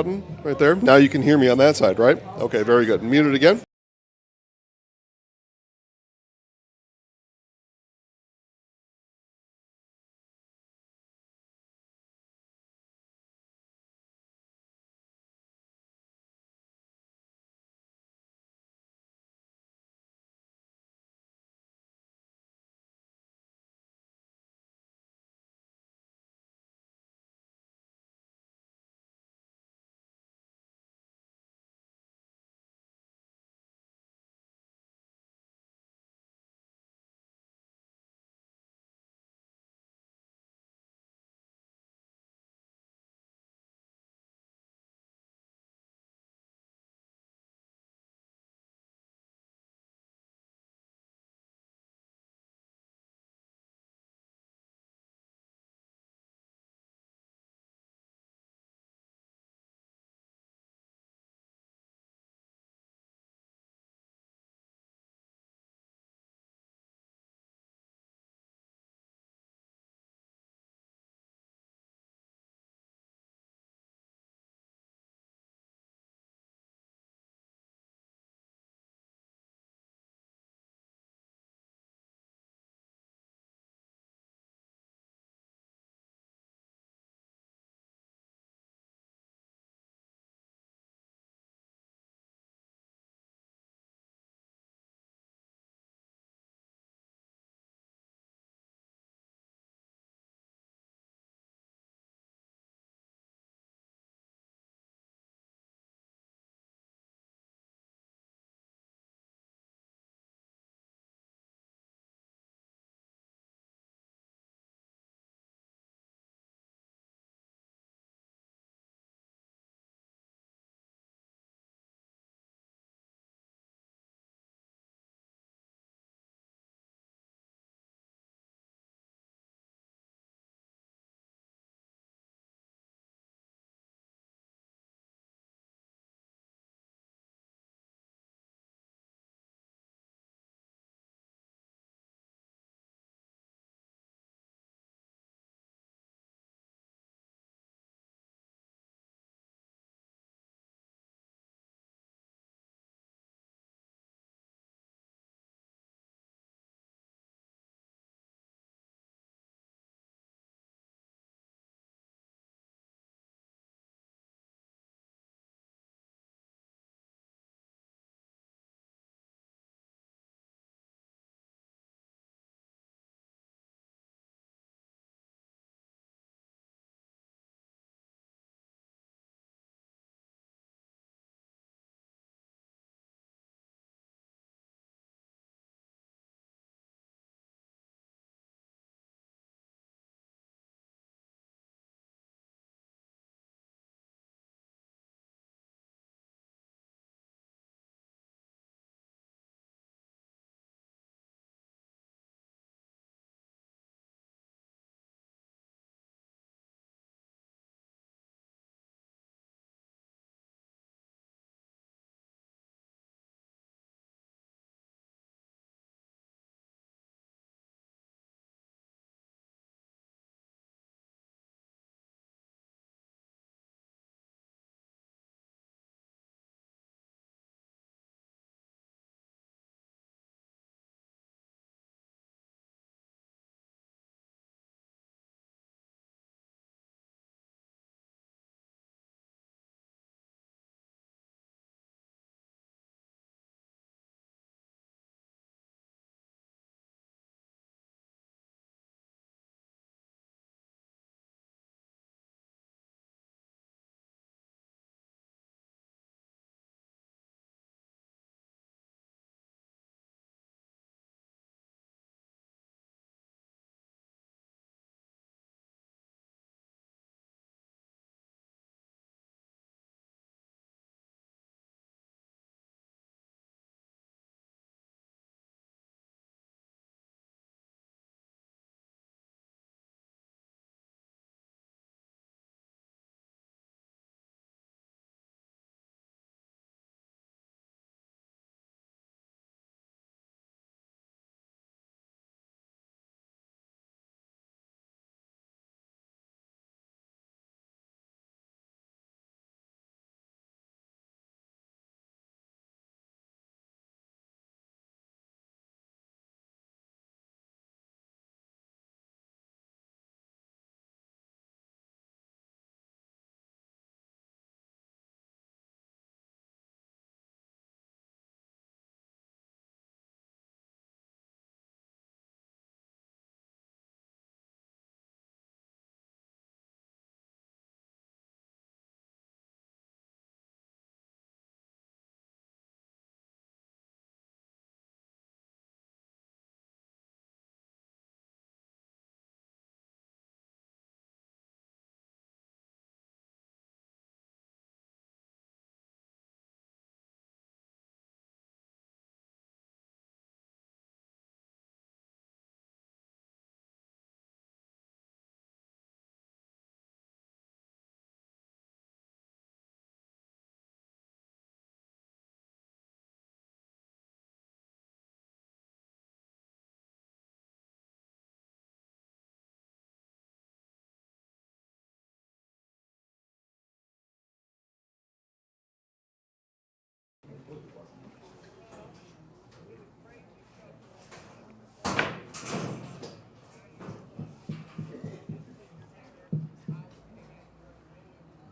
button right there. Now you can hear me on that side, right? Okay, very good. Mute it again.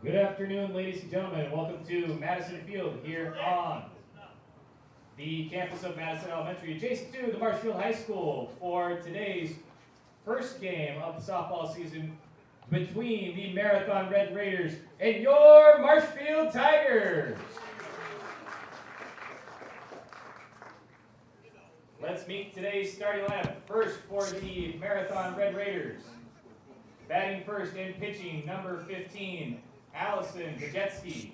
Good afternoon, ladies and gentlemen. Welcome to Madison Field here on the campus of Madison Elementary, adjacent to the Marshfield High School, for today's first game of the softball season between the Marathon Red Raiders and your Marshfield Tigers. Let's meet today's starting lineup. First for the Marathon Red Raiders. Batting first and pitching, number 15, Allison Bajetsky.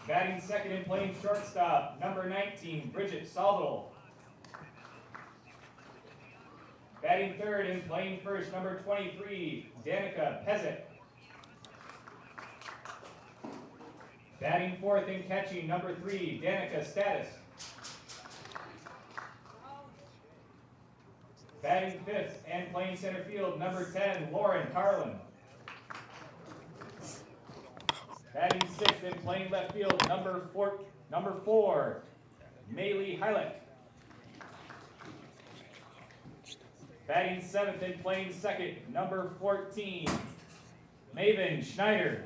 Batting second and playing shortstop, number 19, Bridget Saldal. Batting third and playing first, number 23, Danica Pezic. Batting fourth and catching, number 3, Danica Status. Batting fifth and playing center field, number 10, Lauren Carlin. Batting sixth and playing left field, number 4, Maylee Heileck. Batting seventh and playing second, number 14, Maven Schneider.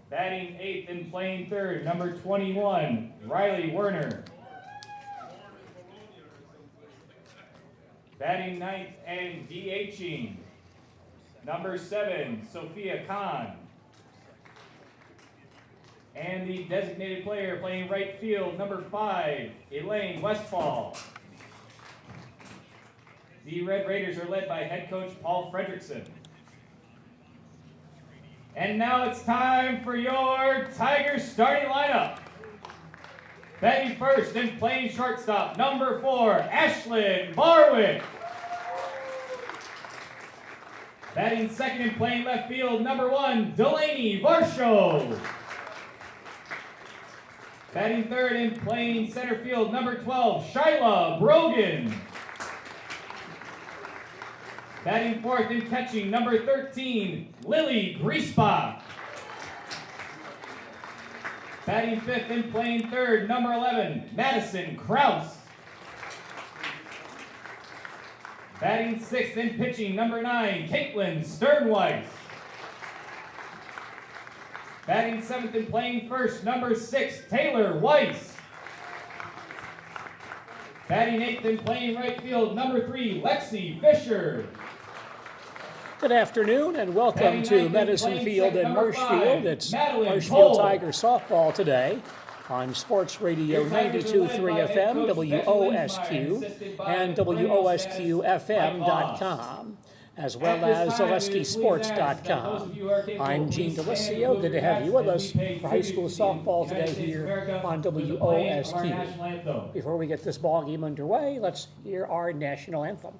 Batting eighth and playing third, number 21, Riley Werner. Batting ninth and DHing, number 7, Sophia Kahn. And the designated player playing right field, number 5, Elaine Westfall. The Red Raiders are led by head coach Paul Fredrickson. And now it's time for your Tigers starting lineup. Batting first and playing shortstop, number 4, Ashlyn Barwick. Batting second and playing left field, number 1, Delaney Varsho. Batting third and playing center field, number 12, Shyla Brogan. Batting fourth and catching, number 13, Lily Griesbach. Batting fifth and playing third, number 11, Madison Kraus. Batting sixth and pitching, number 9, Caitlin Sternweiss. Batting seventh and playing first, number 6, Taylor Weiss. Batting eighth and playing right field, number 3, Lexi Fisher. Good afternoon and welcome to Madison Field in Marshfield. It's Madeline Marshfield Cole. Tiger softball today on Sports Radio 92.3 FM, WOSQ, and WOSQFM.com, as well as ZaleskiSports.com. I'm Gene Delisio. Good to have you with us for high school softball today here on WOSQ. Before we get this ball game underway, let's hear our national anthem.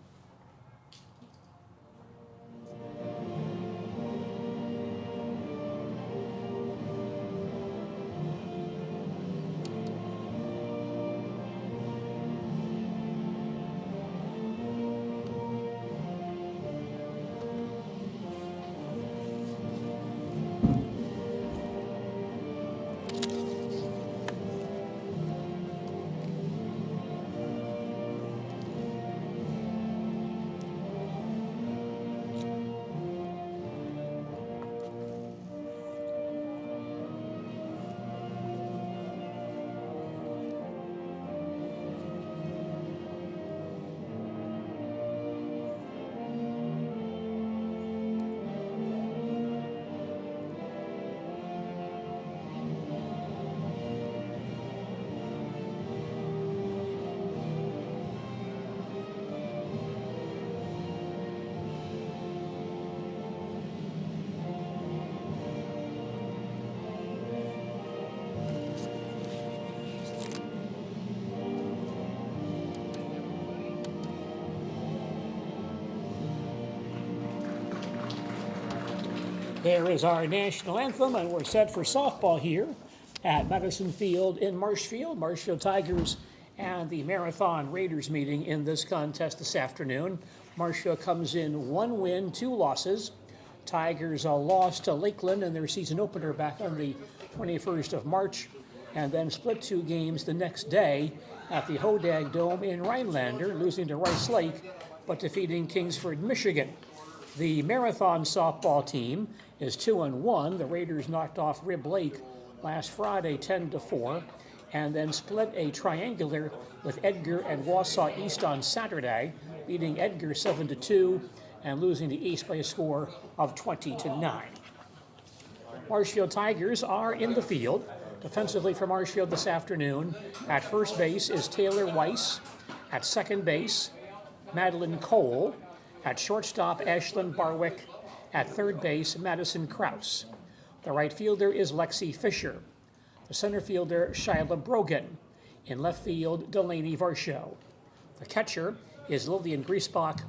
There is our national anthem, and we're set for softball here at Madison Field in Marshfield. Marshfield Tigers and the Marathon Raiders meeting in this contest this afternoon. Marshfield comes in 1 win, 2 losses. Tigers lost to Lakeland in their season opener back on the 21st of March, and then split 2 games the next day at the Hodag Dome in Rhinelander, losing to Rice Lake but defeating Kingsford, Michigan. The Marathon softball team is 2-1. The Raiders knocked off Rib Lake last Friday 10-4, and then split a triangular with Edgar and Wausau East on Saturday, beating Edgar 7-2 and losing to East by a score of 20-9. Marshfield Tigers are in the field. Defensively for Marshfield this afternoon, at first base is Taylor Weiss. At second base, Madeline Cole. At shortstop, Ashlyn Barwick. At third base, Madison Krause. The right fielder is Lexi Fisher. The center fielder, Shyla Brogan. In left field, Delaney Varsho. The catcher is Lillian Griesbach.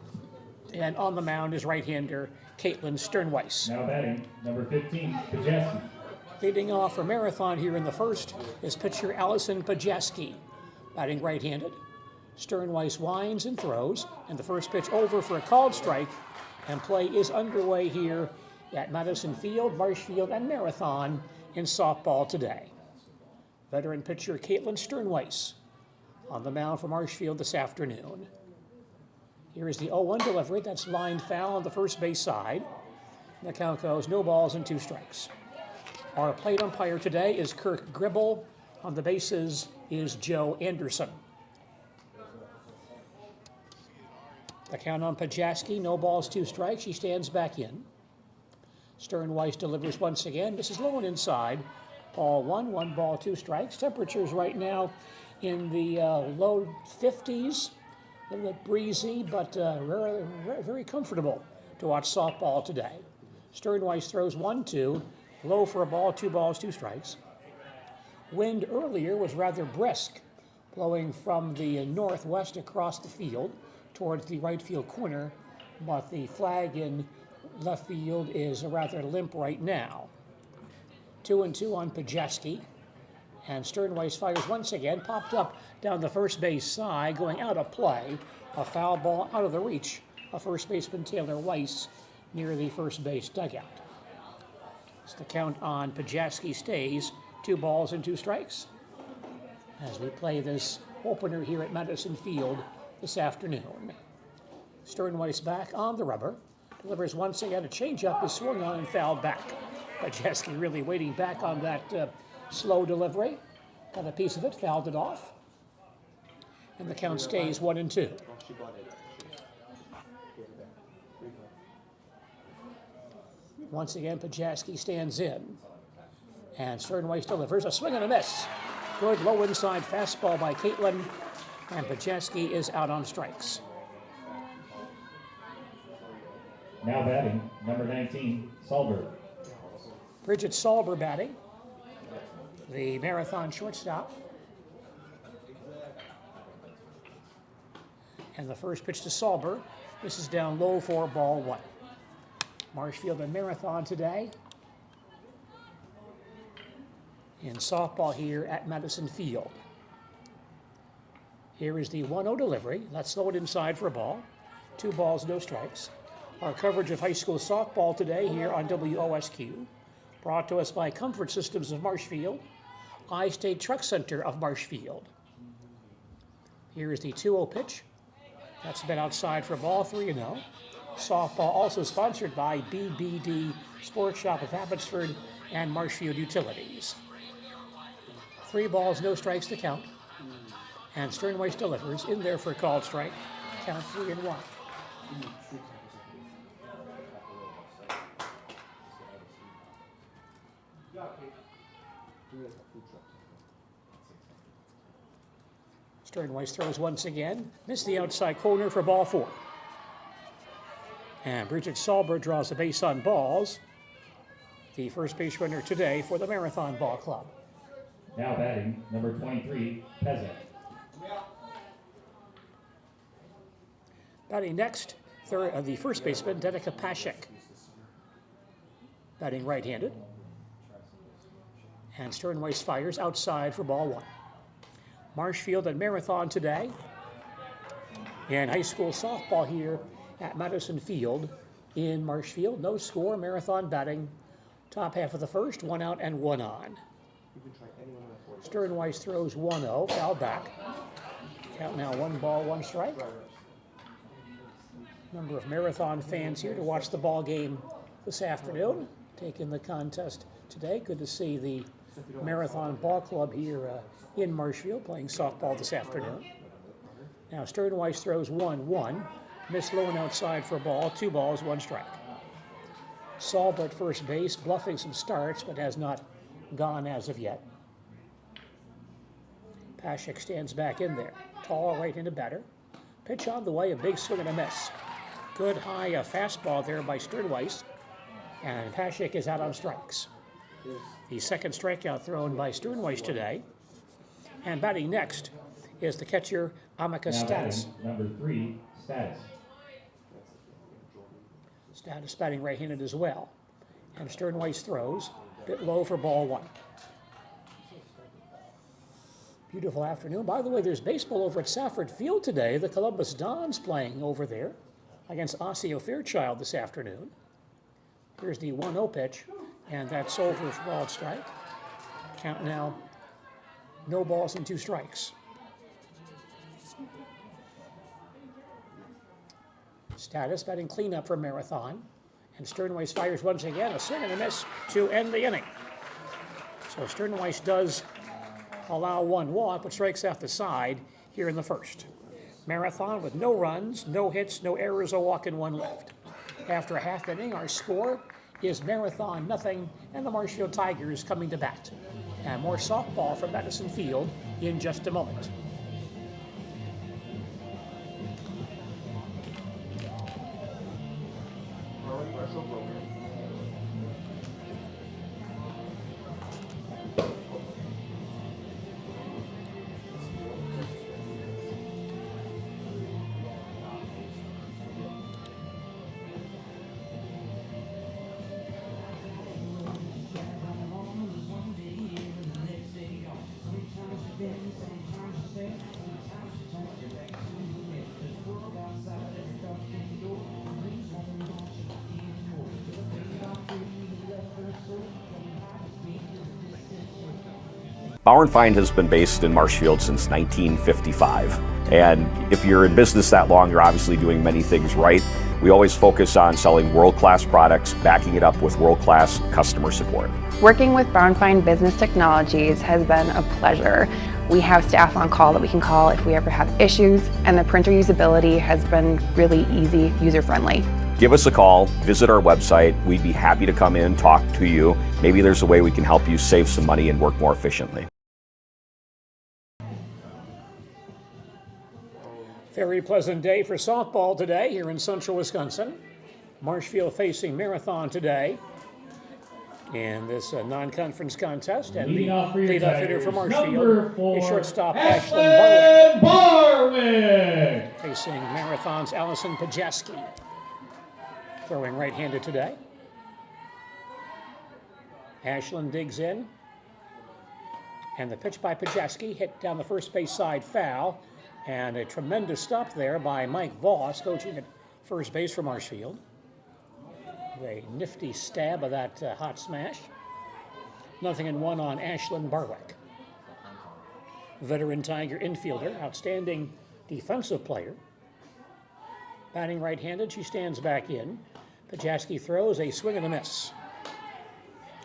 And on the mound is right-hander Caitlin Sternweiss. Now batting, number 15, Pajeski. Leading off for Marathon here in the first is pitcher Allison Pajeski. Batting right-handed. Sternweiss winds and throws, and the first pitch over for a called strike, and play is underway here at Madison Field, Marshfield, and Marathon in softball today. Veteran pitcher Caitlin Sternweiss on the mound for Marshfield this afternoon. Here is the 0-1 delivery. That's lined foul on the first base side. And the count goes no balls and 2 strikes. Our plate umpire today is Kirk Gribble. On the bases is Joe Anderson. The count on Pajaski, no balls, 2 strikes. He stands back in. Sternweiss delivers once again. This is low and inside. Ball 1, 1 ball, 2 strikes. Temperatures right now in the low 50s. A little bit breezy, but very comfortable to watch softball today. Sternweiss throws 1-2, low for a ball, 2 balls, 2 strikes. Wind earlier was rather brisk, blowing from the northwest across the field towards the right field corner, but the flag in left field is rather limp right now. 2-2 on Pajeski. And Sternweiss fires once again, popped up down the first base side, going out of play. A foul ball out of the reach of first baseman Taylor Weiss near the first base dugout. So the count on Pajeski stays 2 balls and 2 strikes as we play this opener here at Madison Field this afternoon. Sternweiss back on the rubber, delivers once again. A changeup is swung on and fouled back. Pajeski really waiting back on that slow delivery. Got a piece of it, fouled it off. And the count stays 1-2. Once again, Pajeski stands in. And Sternweiss delivers a swing and a miss. Good low inside fastball by Caitlin. And Pajeski is out on strikes. Now batting, number 19, Salber. Bridget Salber batting. The Marathon shortstop. And the first pitch to Salber. This is down low for ball 1. Marshfield and Marathon today in softball here at Madison Field. Here is the 1-0 delivery. Let's throw it inside for a ball. 2 balls, no strikes. Our coverage of high school softball today here on WOSQ, brought to us by Comfort Systems of Marshfield, I-State Truck Center of Marshfield. Here is the 2-0 pitch. That's been outside for a ball, 3-0. Softball also sponsored by BBD Sports Shop of Abbotsford and Marshfield Utilities. 3 balls, no strikes to count. And Sternweiss delivers in there for a called strike. Count 3-1. Sternweiss throws once again. Missed the outside corner for ball 4. And Bridget Salber draws the base on balls. The first base runner today for the Marathon Ball Club. Now batting, number 23, Pezek. Batting next, the first baseman, Denica Pashek. Batting right-handed. And Sternweiss fires outside for ball 1. Marshfield and Marathon today. And high school softball here at Madison Field in Marshfield. No score, Marathon batting. Top half of the first, 1 out and 1 on. Sternweiss throws 1-0, foul back. Count now 1 ball, 1 strike. Number of Marathon fans here to watch the ball game this afternoon, taking the contest today. Good to see the Marathon Ball Club here in Marshfield playing softball this afternoon. Now Sternweiss throws 1-1. Miss low and outside for a ball, 2 balls, 1 strike. Salber at first base, bluffing some starts, but has not gone as of yet. Pashek stands back in there. Tall, right-handed batter. Pitch on the way, a big swing and a miss. Good high fastball there by Sternweiss, and Pashek is out on strikes. The second strikeout thrown by Sternweiss today. And batting next is the catcher, Amicus Status. Number 3, Status. Status batting right-handed as well. And Sternweiss throws, bit low for ball 1. Beautiful afternoon. By the way, there's baseball over at Safford Field today. The Columbus Dons playing over there against Osseo Fairchild this afternoon. Here's the 1-0 pitch, and that's over for ball strike. Count now, no balls and 2 strikes. Status batting cleanup for Marathon, and Sternweiss fires once again, a swing and a miss to end the inning. So Sternweiss does allow 1 walk, but strikes out the side here in the first. Marathon with no runs, no hits, no errors, a walk and 1 left. After a half inning, our score is Marathon 0, and the Marshfield Tigers coming to bat. And more softball from Madison Field in just a moment. Bauer & Feind has been based in Marshfield since 1955. And if you're in business that long, you're obviously doing many things right. We always focus on selling world-class products, backing it up with world-class customer support. Working with Bauer & Feind Business Technologies has been a pleasure. We have staff on call that we can call if we ever have issues, and the printer usability has been really easy, user-friendly. Give us a call, visit our website. We'd be happy to come in, talk to you. Maybe there's a way we can help you save some money and work more efficiently. Very pleasant day for softball today here in central Wisconsin. Marshfield facing Marathon today in this non-conference contest. And the leadoff hitter for Marshfield is shortstop Ashlyn Barwick. Facing Marathon's Allison Pajeski. Throwing right-handed today. Ashlyn digs in. And the pitch by Pajeski hit down the first base side foul. And a tremendous stop there by Mike Voss, coaching at first base for Marshfield. A nifty stab of that hot smash. 0-1 on Ashlyn Barwick. Veteran Tiger infielder, outstanding defensive player. Batting right-handed, she stands back in. Pajeski throws a swing and a miss.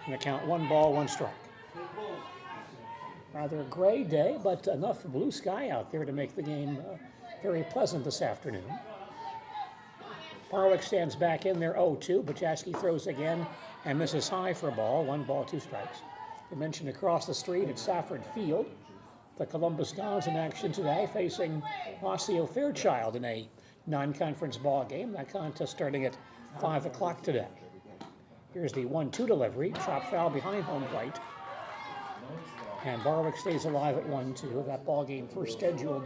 And the count 1 ball, 1 strike. Rather a gray day, but enough blue sky out there to make the game very pleasant this afternoon. Barwick stands back in there 0-2. Pajeski throws again and misses high for a ball. 1 ball, 2 strikes. I mentioned across the street at Safford Field, the Columbus Dons in action today facing Osseo Fairchild in a non-conference ball game. That contest starting at 5 o'clock today. Here's the 1-2 delivery. Chop foul behind home plate. And Barwick stays alive at 1-2. That ball game first scheduled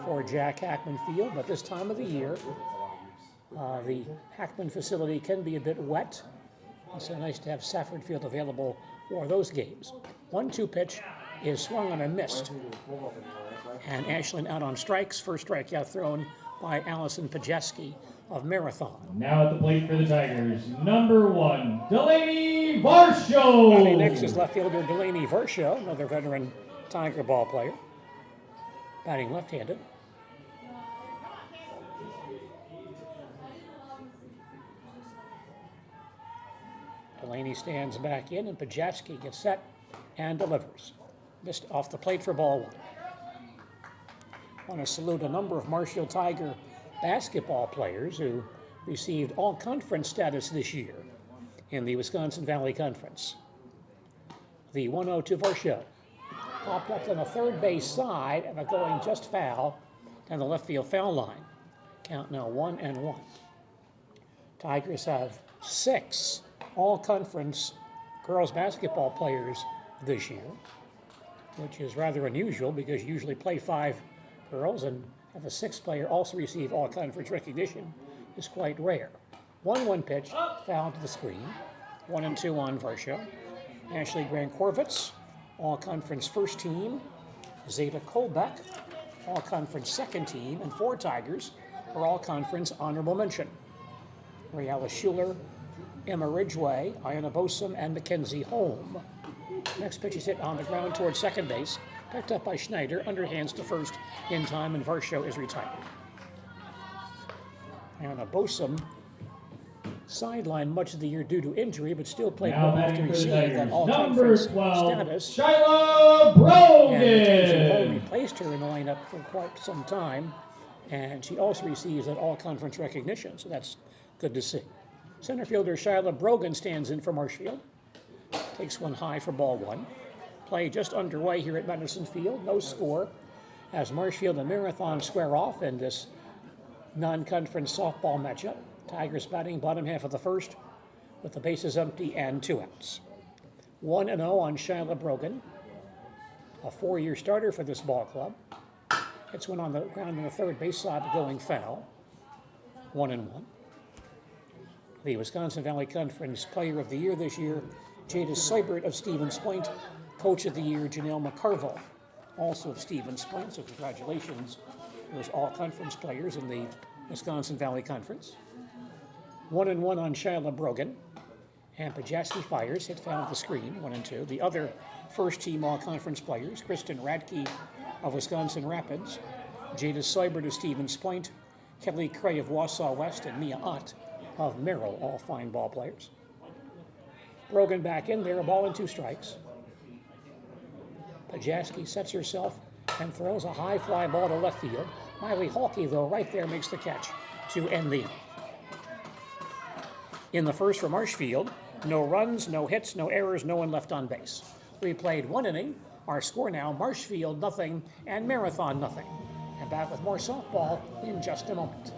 for Jack Hackman Field, but this time of the year, the Hackman facility can be a bit wet. It's so nice to have Safford Field available for those games. 1-2 pitch is swung on and missed. And Ashlyn out on strikes. First strikeout thrown by Allison Pajeski of Marathon. Now at the plate for the Tigers, number 1, Delaney Varsho. Batting next is left fielder Delaney Varsho, another veteran Tiger ball player. Batting left-handed. Delaney stands back in, and Pajatski gets set and delivers. Missed off the plate for ball one. I want to salute a number of Marshfield Tiger basketball players who received all-conference status this year in the Wisconsin Valley Conference. The 1-0 to Varsho. Popped up on the third base side and going just foul down the left field foul line. Count now 1-1. Tigers have 6 all-conference girls basketball players this year, which is rather unusual because you usually play 5 girls, and have a 6th player also receive all-conference recognition is quite rare. 1-1 pitch, foul to the screen. 1-2 on Varsho. Ashley Grant-Korvitz, all-conference first team. Zeta Kolbeck, all-conference second team, and 4 Tigers are all-conference honorable mention. Riella Schuler, Emma Ridgway, Iona Bosom, and Mackenzie Holm. Next pitch is hit on the ground towards second base, picked up by Schneider, underhands to first in time, and Varsho is retired. Iona Bosom sidelined much of the year due to injury, but still played well enough to receive that all-conference status. Shyla And Holm Brogan. replaced her in the lineup for quite some time, and she also receives that all-conference recognition, so that's good to see. Center fielder Shyla Brogan stands in for Marshfield. Takes one high for ball one. Play just underway here at Madison Field. No score as Marshfield and Marathon square off in this non-conference softball matchup. Tigers batting bottom half of the first with the bases empty and 2 outs. 1-0 on Shyla Brogan, a 4-year starter for this ball club. Hits one on the ground on the third base side going foul. 1-1. The Wisconsin Valley Conference Player of the Year this year, Jada Seibert of Stevens Point. Coach of the Year, Janelle McCarville, also of Stevens Point. So congratulations to those all-conference players in the Wisconsin Valley Conference. 1-1 on Shyla Brogan. And Pajatski fires, hit foul to the screen, 1-2. The other first-team all-conference players, Kristen Radke of Wisconsin Rapids, Jada Seibert of Stevens Point, Kelly Cray of Wausau West, and Mia Ott of Merrill, all fine ball players. Brogan back in there, a ball and 2 strikes. Pajatski sets herself and throws a high fly ball to left field. Miley Halke, though, right there makes the catch to end the inning. In the first for Marshfield, no runs, no hits, no errors, no one left on base. We played 1 inning. Our score now, Marshfield nothing and Marathon nothing. And back with more softball in just a moment.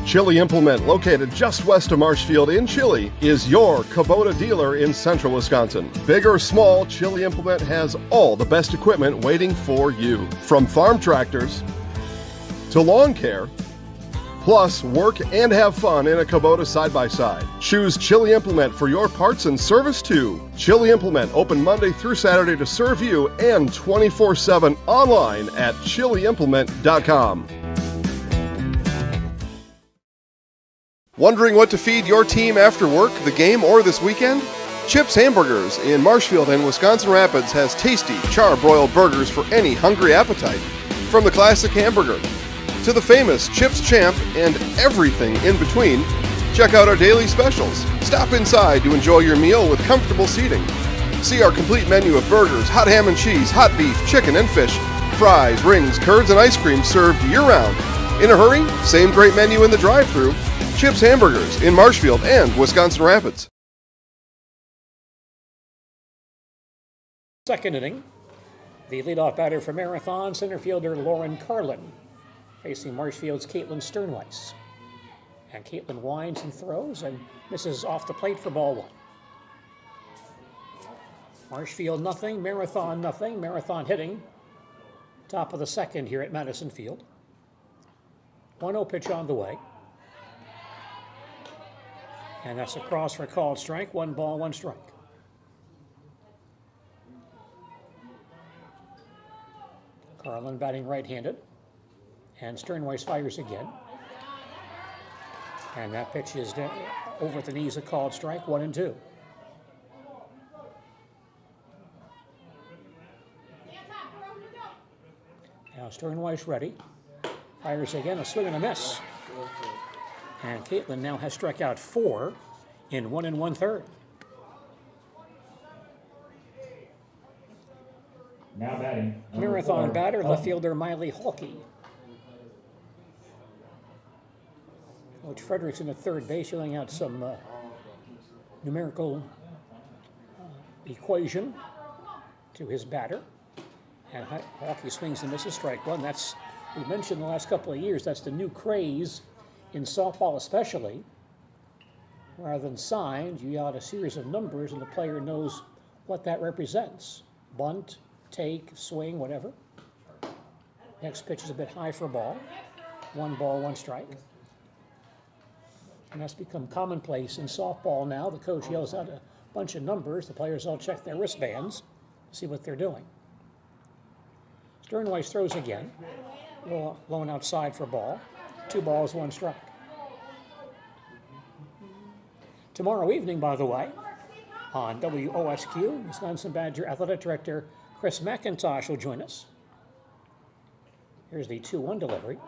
Chili Implement, located just west of Marshfield in Chili, is your Kubota dealer in central Wisconsin. Big or small, Chili Implement has all the best equipment waiting for you. From farm tractors to lawn care, plus work and have fun in a Kubota side-by-side. Choose Chili Implement for your parts and service too. Chili Implement, open Monday through Saturday to serve you, and 24/7 online at chiliimplement.com. Wondering what to feed your team after work, the game, or this weekend? Chips Hamburgers in Marshfield and Wisconsin Rapids has tasty, char-broiled burgers for any hungry appetite. From the classic hamburger to the famous Chips Champ and everything in between, check out our daily specials. Stop inside to enjoy your meal with comfortable seating. See our complete menu of burgers, hot ham and cheese, hot beef, chicken and fish, fries, rings, curds, and ice cream served year-round. In a hurry? Same great menu in the drive-thru. Chips Hamburgers in Marshfield and Wisconsin Rapids. Second inning, the leadoff batter for Marathon, center fielder Lauren Carlin, facing Marshfield's Caitlin Sternweiss. And Caitlin winds and throws and misses off the plate for ball 1. Marshfield nothing, Marathon nothing. Marathon hitting top of the second here at Madison Field. 1-0 pitch on the way. And that's a cross for a called strike. 1 ball, 1 strike. Carlin batting right-handed. And Sternweiss fires again. And that pitch is over at the knees, a called strike, 1-2. Now Sternweiss ready. Fires again, a swing and a miss. And Caitlin now has struck out 4 in 1 1/3. Now batting. Marathon batter, left fielder Miley Halkey. Coach Frederickson at third base, filling out some numerical equation to his batter. And Halkey swings and misses, strike one. That's, we mentioned the last couple of years, that's the new craze in softball especially. Rather than signs, you add a series of numbers and the player knows what that represents. Bunt, take, swing, whatever. Next pitch is a bit high for a ball. 1 ball, 1 strike. And that's become commonplace in softball now. The coach yells out a bunch of numbers. The players all check their wristbands, see what they're doing. Sternweiss throws again. Low and outside for a ball. 2 balls, 1 strike. Tomorrow evening, by the way, on WOSQ, Wisconsin Badger Athletic Director Chris McIntosh will join us. Here's the 2-1 delivery.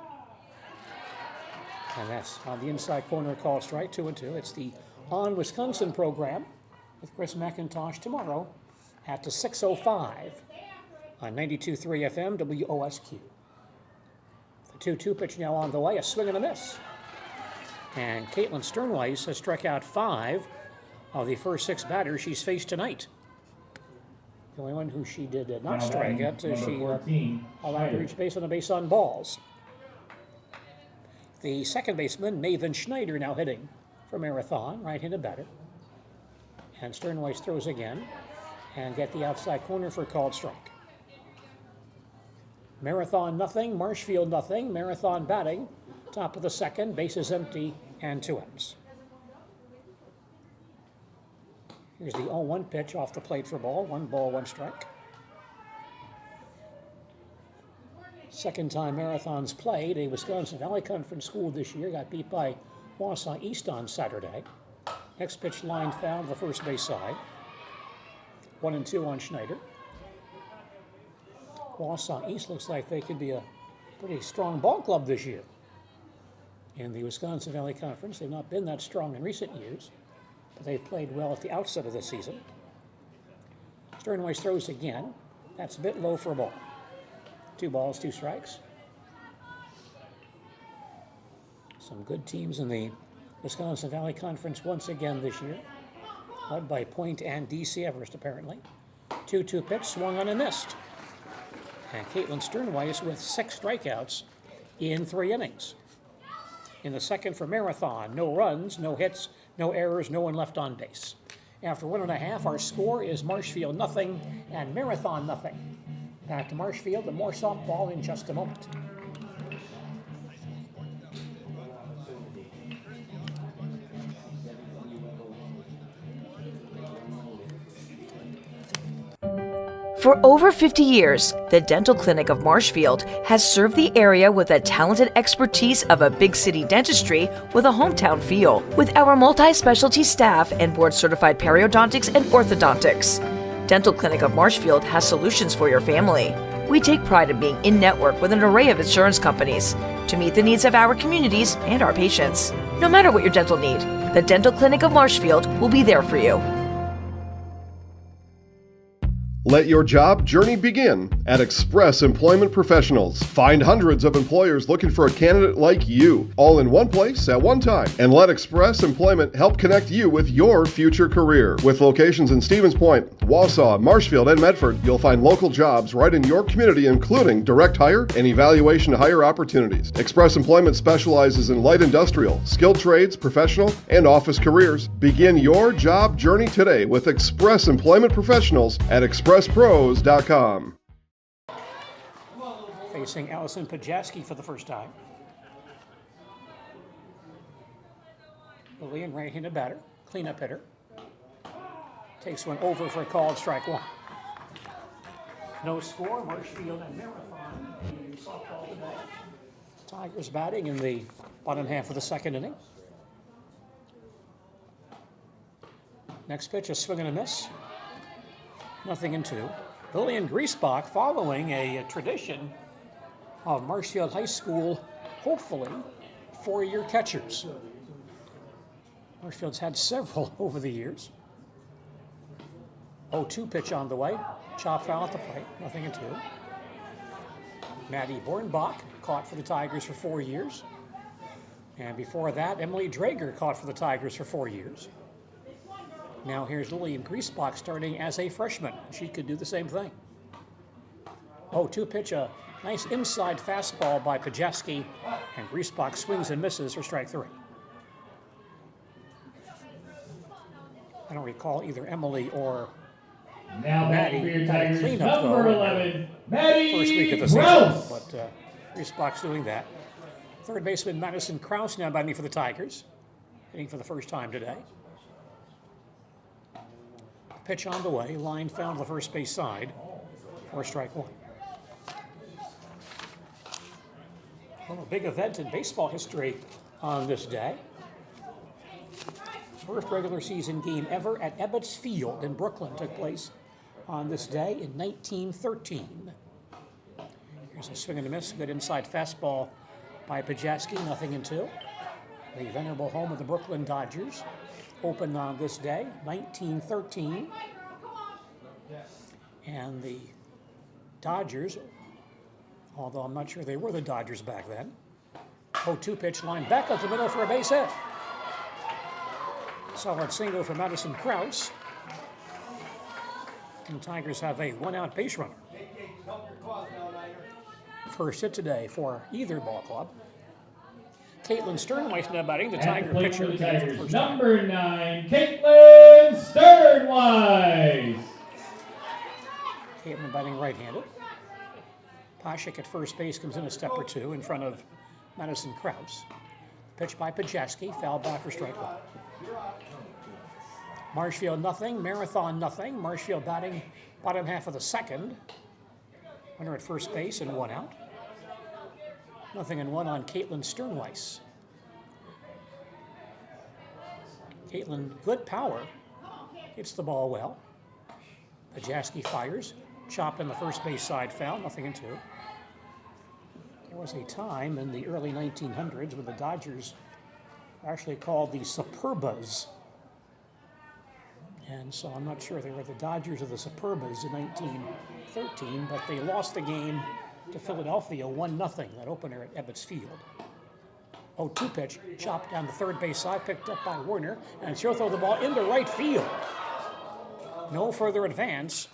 And that's on the inside corner, call strike, 2-2. It's the On Wisconsin program with Chris McIntosh tomorrow at 6:05 on 92.3 FM WOSQ. The 2-2 pitch now on the way, a swing and a miss. And Caitlin Sternweiss has struck out 5 of the first 6 batters she's faced tonight. The only one who she did not strike at, she allowed to reach base on a base on balls. The second baseman, Maven Schneider, now hitting for Marathon, right-handed batter. And Sternweiss throws again and get the outside corner for a called strike. Marathon nothing, Marshfield nothing. Marathon batting, top of the second, bases empty, and 2 outs. Here's the 0-1 pitch off the plate for ball, 1 ball, 1 strike. Second time Marathon's played, a Wisconsin Valley Conference school this year, got beat by Wausau East on Saturday. Next pitch line foul to the first base side. 1-2 on Schneider. Wausau East looks like they could be a pretty strong ball club this year. In the Wisconsin Valley Conference, they've not been that strong in recent years, but they've played well at the outset of the season. Sternweiss throws again. That's a bit low for a ball. 2 balls, 2 strikes. Some good teams in the Wisconsin Valley Conference once again this year, led by Point and DC Everest apparently. 2-2 pitch, swung on and missed. And Caitlin Sternweiss with 6 strikeouts in 3 innings. In the second for Marathon, no runs, no hits, no errors, no one left on base. After 1.5, our score is Marshfield nothing and Marathon nothing. Back to Marshfield and more softball in just a moment. For over 50 years, the Dental Clinic of Marshfield has served the area with the talented expertise of a big city dentistry with a hometown feel. With our multi-specialty staff and board-certified periodontics and orthodontics, Dental Clinic of Marshfield has solutions for your family. We take pride in being in-network with an array of insurance companies to meet the needs of our communities and our patients. No matter what your dental need, the Dental Clinic of Marshfield will be there for you. Let your job journey begin at Express Employment Professionals. Find hundreds of employers looking for a candidate like you, all in one place at one time. And let Express Employment help connect you with your future career. With locations in Stevens Point, Wausau, Marshfield, and Medford, you'll find local jobs right in your community, including direct hire and evaluation to hire opportunities. Express Employment specializes in light industrial, skilled trades, professional, and office careers. Begin your job journey today with Express Employment Professionals at expresspros.com. Facing Allison Pajaski for the first time. Lillian, right-handed batter, cleanup hitter. Takes one over for a called strike 1. No score, Marshfield and Marathon in softball today. Tigers batting in the bottom half of the second inning. Next pitch, a swing and a miss. 0-2. Lillian Griesbach, following a tradition of Marshfield High School hopefully, four-year catchers. Marshfield's had several over the years. 0-2 pitch on the way. Chop foul at the plate, 0-2. Maddie Bornbach caught for the Tigers for 4 years. And before that, Emily Drager caught for the Tigers for 4 years. Now here's Lillian Griesbach starting as a freshman. She could do the same thing. 0-2 pitch, a nice inside fastball by Pajeski, and Griesbach swings and misses for strike 3. I don't recall either Emily or Now batting for Maddie your had a Tigers, cleanup number though, 11, Maddie first week of the season, Rouse. but Griesbach's doing that. Third baseman Madison Krause now batting for the Tigers, hitting for the first time today. Pitch on the way, line found to the first base side for strike 1. Well, a big event in baseball history on this day. First regular season game ever at Ebbets Field in Brooklyn took place on this day in 1913. Here's a swing and a miss, good inside fastball by Pajeski, 0-2. The venerable home of the Brooklyn Dodgers opened on this day, 1913. And the Dodgers, although I'm not sure they were the Dodgers back then, 0-2 pitch line back up the middle for a base hit. Solid single for Madison Krause. And the Tigers have a one-out base runner. First hit today for either ball club. Caitlin Sternweiss now batting, the Tiger pitcher. The Tigers, number 9, Caitlin Sternweiss. Caitlin batting right-handed. Pashik at first base comes in a step or two in front of Madison Krause. Pitch by Pajeski, foul back for strike 1. Marshfield nothing, Marathon nothing. Marshfield batting bottom half of the second. Runner at first base and 1 out. 0-1 on Caitlin Sternweiss. Caitlin, good power, hits the ball well. Pajeski fires, chopped on the first base side, foul, 0-2. There was a time in the early 1900s when the Dodgers were actually called the Superbas. And so I'm not sure they were the Dodgers or the Superbas in 1913, but they lost the game to Philadelphia 1-0, that opener at Ebbets Field. 0-2 pitch, chopped down the third base side, picked up by Werner, and she'll throw the ball into right field. No further advance,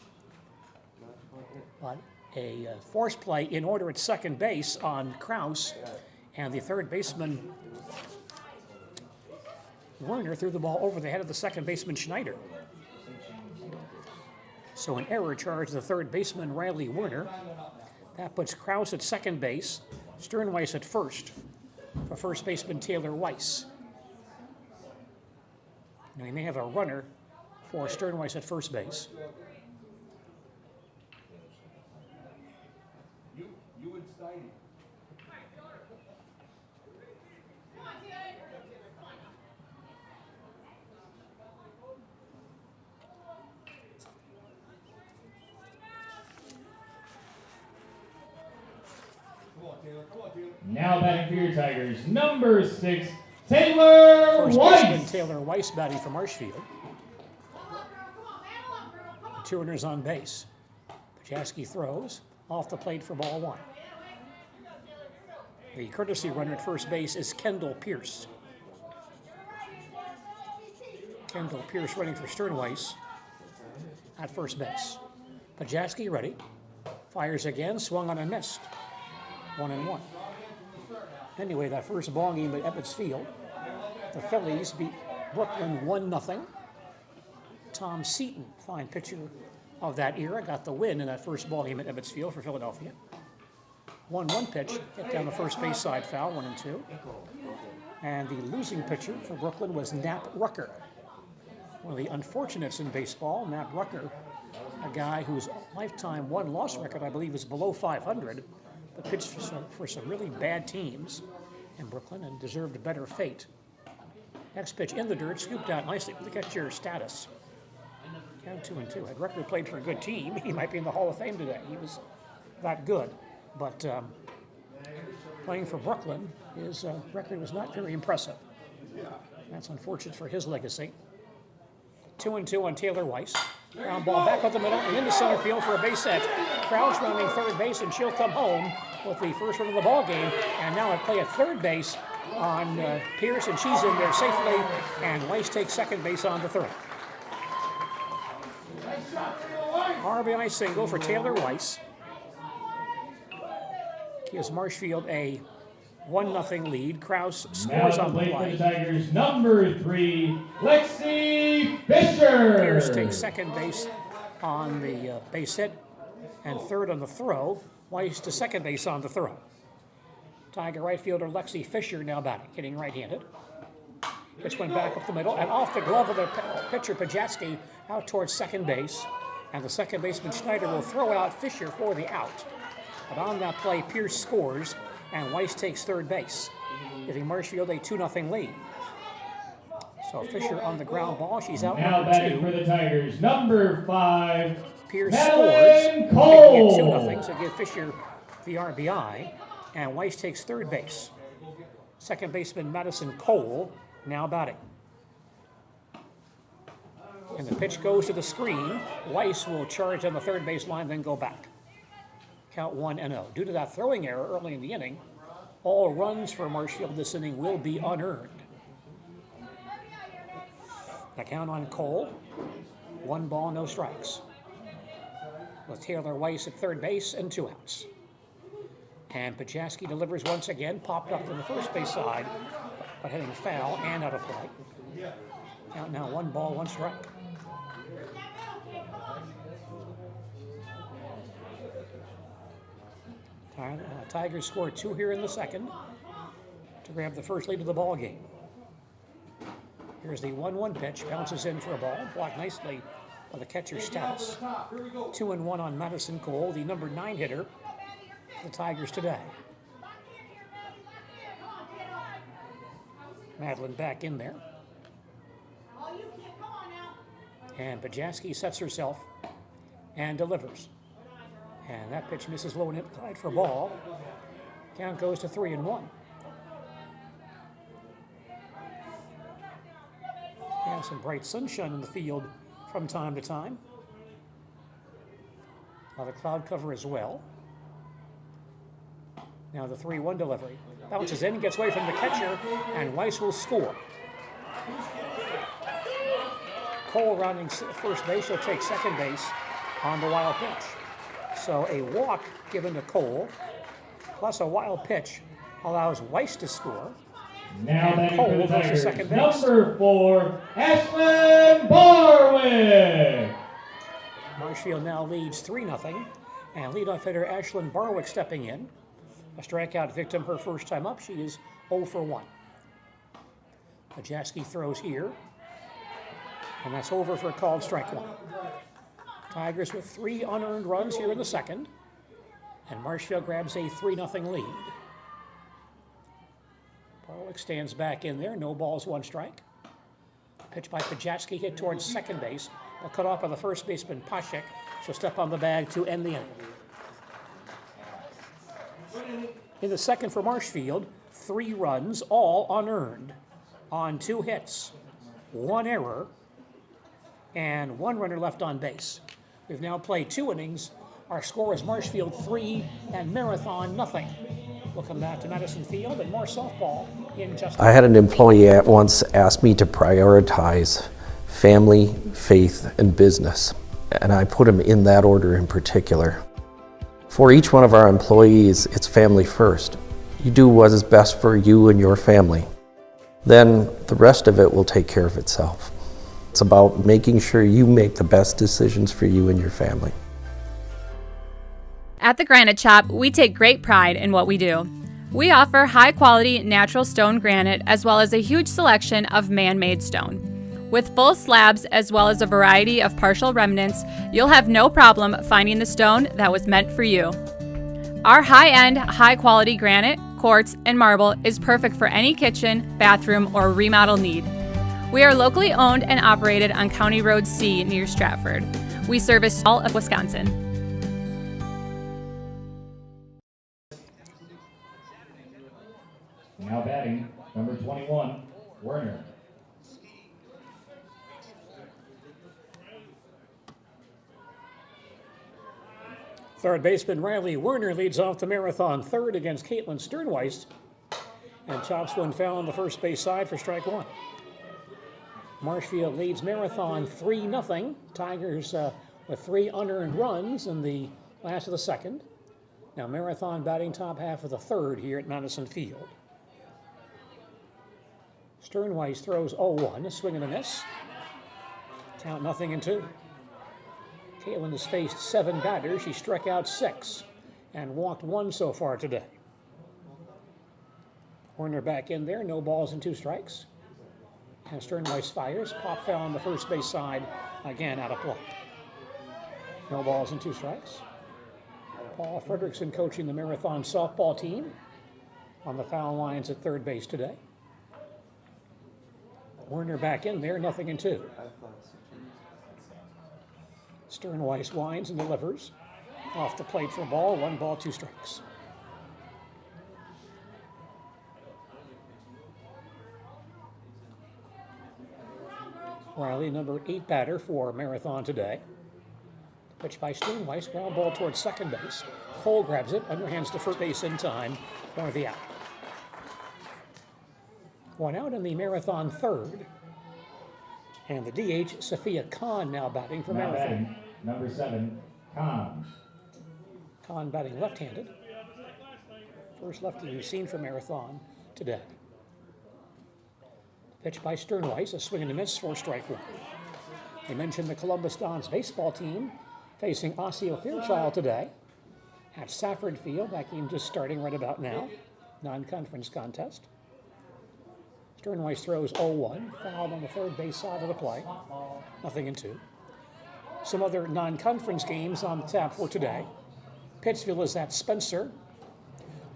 but a force play in order at second base on Krause, and the third baseman Werner threw the ball over the head of the second baseman Schneider. So an error charged the third baseman Riley Werner. That puts Krause at second base, Sternweiss at first, for first baseman Taylor Weiss. Now he may have a runner for Sternweiss at first base. Now batting for your Tigers, number 6, Taylor First baseman Weiss. Taylor Weiss batting for Marshfield. 2 runners on base. Pajeski throws off the plate for ball 1. The courtesy runner at first base is Kendall Pierce. Kendall Pierce running for Sternweiss at first base. Pajeski ready. Fires again, swung on and missed. 1-1. Anyway, that first ball game at Ebbets Field, the Phillies beat Brooklyn 1-0. Tom Seaton, fine pitcher of that era, got the win in that first ball game at Ebbets Field for Philadelphia. 1-1 pitch, hit down the first base side, foul, 1-2. And the losing pitcher for Brooklyn was Knapp Rucker. One of the unfortunates in baseball, Knapp Rucker, a guy whose lifetime one-loss record, I believe, is below 500, but pitched for some really bad teams in Brooklyn and deserved a better fate. Next pitch in the dirt, scooped out nicely. Look at your status. Count 2-2. Had Rucker played for a good team, he might be in the Hall of Fame today. He was that good. But playing for Brooklyn. His record was not very impressive. That's unfortunate for his legacy. 2-2 on Taylor Weiss. Ground ball back up the middle and into center field for a base hit. Crouch rounding third base, and she'll come home with the first run of the ball game. And now at play at third base on Pierce, and she's in there safely. And Weiss takes second base on the third. RBI single for Taylor Weiss. Gives Marshfield a 1-0 lead. Kraus scores on the play. The Tigers, number 3, Lexi Fisher. Pierce takes second base on the base hit and third on the throw. Weiss to second base on the throw. Tiger right fielder Lexi Fisher now batting, hitting right-handed. Pitch went back up the middle and off the glove of the pitcher Pajatski out towards second base. And the second baseman Schneider will throw out Fisher for the out. But on that play, Pierce scores, and Weiss takes third base, giving Marshfield a 2-0 lead. So Fisher on the ground ball. She's out Now number batting 2. for the Tigers, number 5, Pierce Madeline scores, Cole. making it 2-0, so give Fisher the RBI, and Weiss takes third base. Second baseman Madison Cole now batting. And the pitch goes to the screen. Weiss will charge on the third base line, then go back. Count 1-0. Due to that throwing error early in the inning, all runs for Marshfield this inning will be unearned. The count on Cole, 1 ball, no strikes. With Taylor Weiss at third base and 2 outs. And Pajatski delivers once again, popped up to the first base side, but hitting foul and out of play. Count now 1 ball, 1 strike. Tigers score 2 here in the second to grab the first lead of the ball game. Here's the 1-1 pitch, bounces in for a ball, blocked nicely by the catcher Status. 2-1 on Madison Cole, the number 9 hitter for the Tigers today. Madeline back in there. And Pajatski sets herself and delivers. And that pitch misses low and inside for a ball. Count goes to 3-1. And some bright sunshine in the field from time to time. A lot of cloud cover as well. Now the 3-1 delivery. Bounces in, gets away from the catcher, and Weiss will score. Cole rounding first base, she'll take second base on the wild pitch. So a walk given to Cole, plus a wild pitch, allows Weiss to score. Now and Cole goes to second base. Number 4, Ashlyn Barwick. Marshfield now leads 3-0, and leadoff hitter Ashlyn Barwick stepping in. A strikeout victim her first time up. She is 0 for 1. Pajatski throws here, and that's over for a called strike 1. Tigers with 3 unearned runs here in the second, and Marshfield grabs a 3-0 lead. Barwick stands back in there, no balls, 1 strike. Pitch by Pajatski, hit towards second base, but cut off by the first baseman Pashek. She'll step on the bag to end the inning. In the second for Marshfield, 3 runs, all unearned, on 2 hits, 1 error, and 1 runner left on base. We've now played 2 innings. Our score is Marshfield 3 and Marathon 0. We'll come back to Madison Field and more softball in just a I had an employee at once ask me to prioritize family, faith, and business, and I put them in that order in particular. For each one of our employees, it's family first. You do what is best for you and your family. Then the rest of it will take care of itself. It's about making sure you make the best decisions for you and your family. At the Granite Shop, we take great pride in what we do. We offer high-quality natural stone granite as well as a huge selection of man-made stone. With full slabs as well as a variety of partial remnants, you'll have no problem finding the stone that was meant for you. Our high-end, high-quality granite, quartz, and marble is perfect for any kitchen, bathroom, or remodel need. We are locally owned and operated on County Road C near Stratford. We service all of Wisconsin. Now batting, number 21, Werner. Third baseman Riley Werner leads off the marathon third against Caitlin Sternweiss, and chops one foul on the first base side for strike one. Marshfield leads marathon 3-0. Tigers with 3 unearned runs in the last of the second. Now marathon batting top half of the third here at Madison Field. Sternweiss throws 0-1, a swing and a miss. Count 0-2. Caitlin has faced 7 batters. She struck out 6 and walked 1 so far today. Werner back in there, no balls and 2 strikes. And Sternweiss fires, pop foul on the first base side, again out of play. No balls and 2 strikes. Paul Fredrickson coaching the marathon softball team on the foul lines at third base today. Werner back in there, 0-2. Sternweiss winds and delivers. Off the plate for a ball, 1 ball, 2 strikes. Riley, number 8 batter for marathon today. Pitch by Sternweiss, ground ball towards second base. Cole grabs it, underhands to first base in time for the out. 1 out in the marathon third. And the DH, Sophia Kahn, now batting for Now marathon. batting, number 7, Kahn. Kahn batting left-handed. First lefty we've seen for marathon today. Pitch by Sternweiss, a swing and a miss for strike one. They mentioned the Columbus Dons baseball team facing Osseo Fairchild today at Safford Field. That game just starting right about now. Non-conference contest. Sternweiss throws 0-1, fouled on the third base side of the play. 0-2. Some other non-conference games on the tap for today. Pittsfield is at Spencer.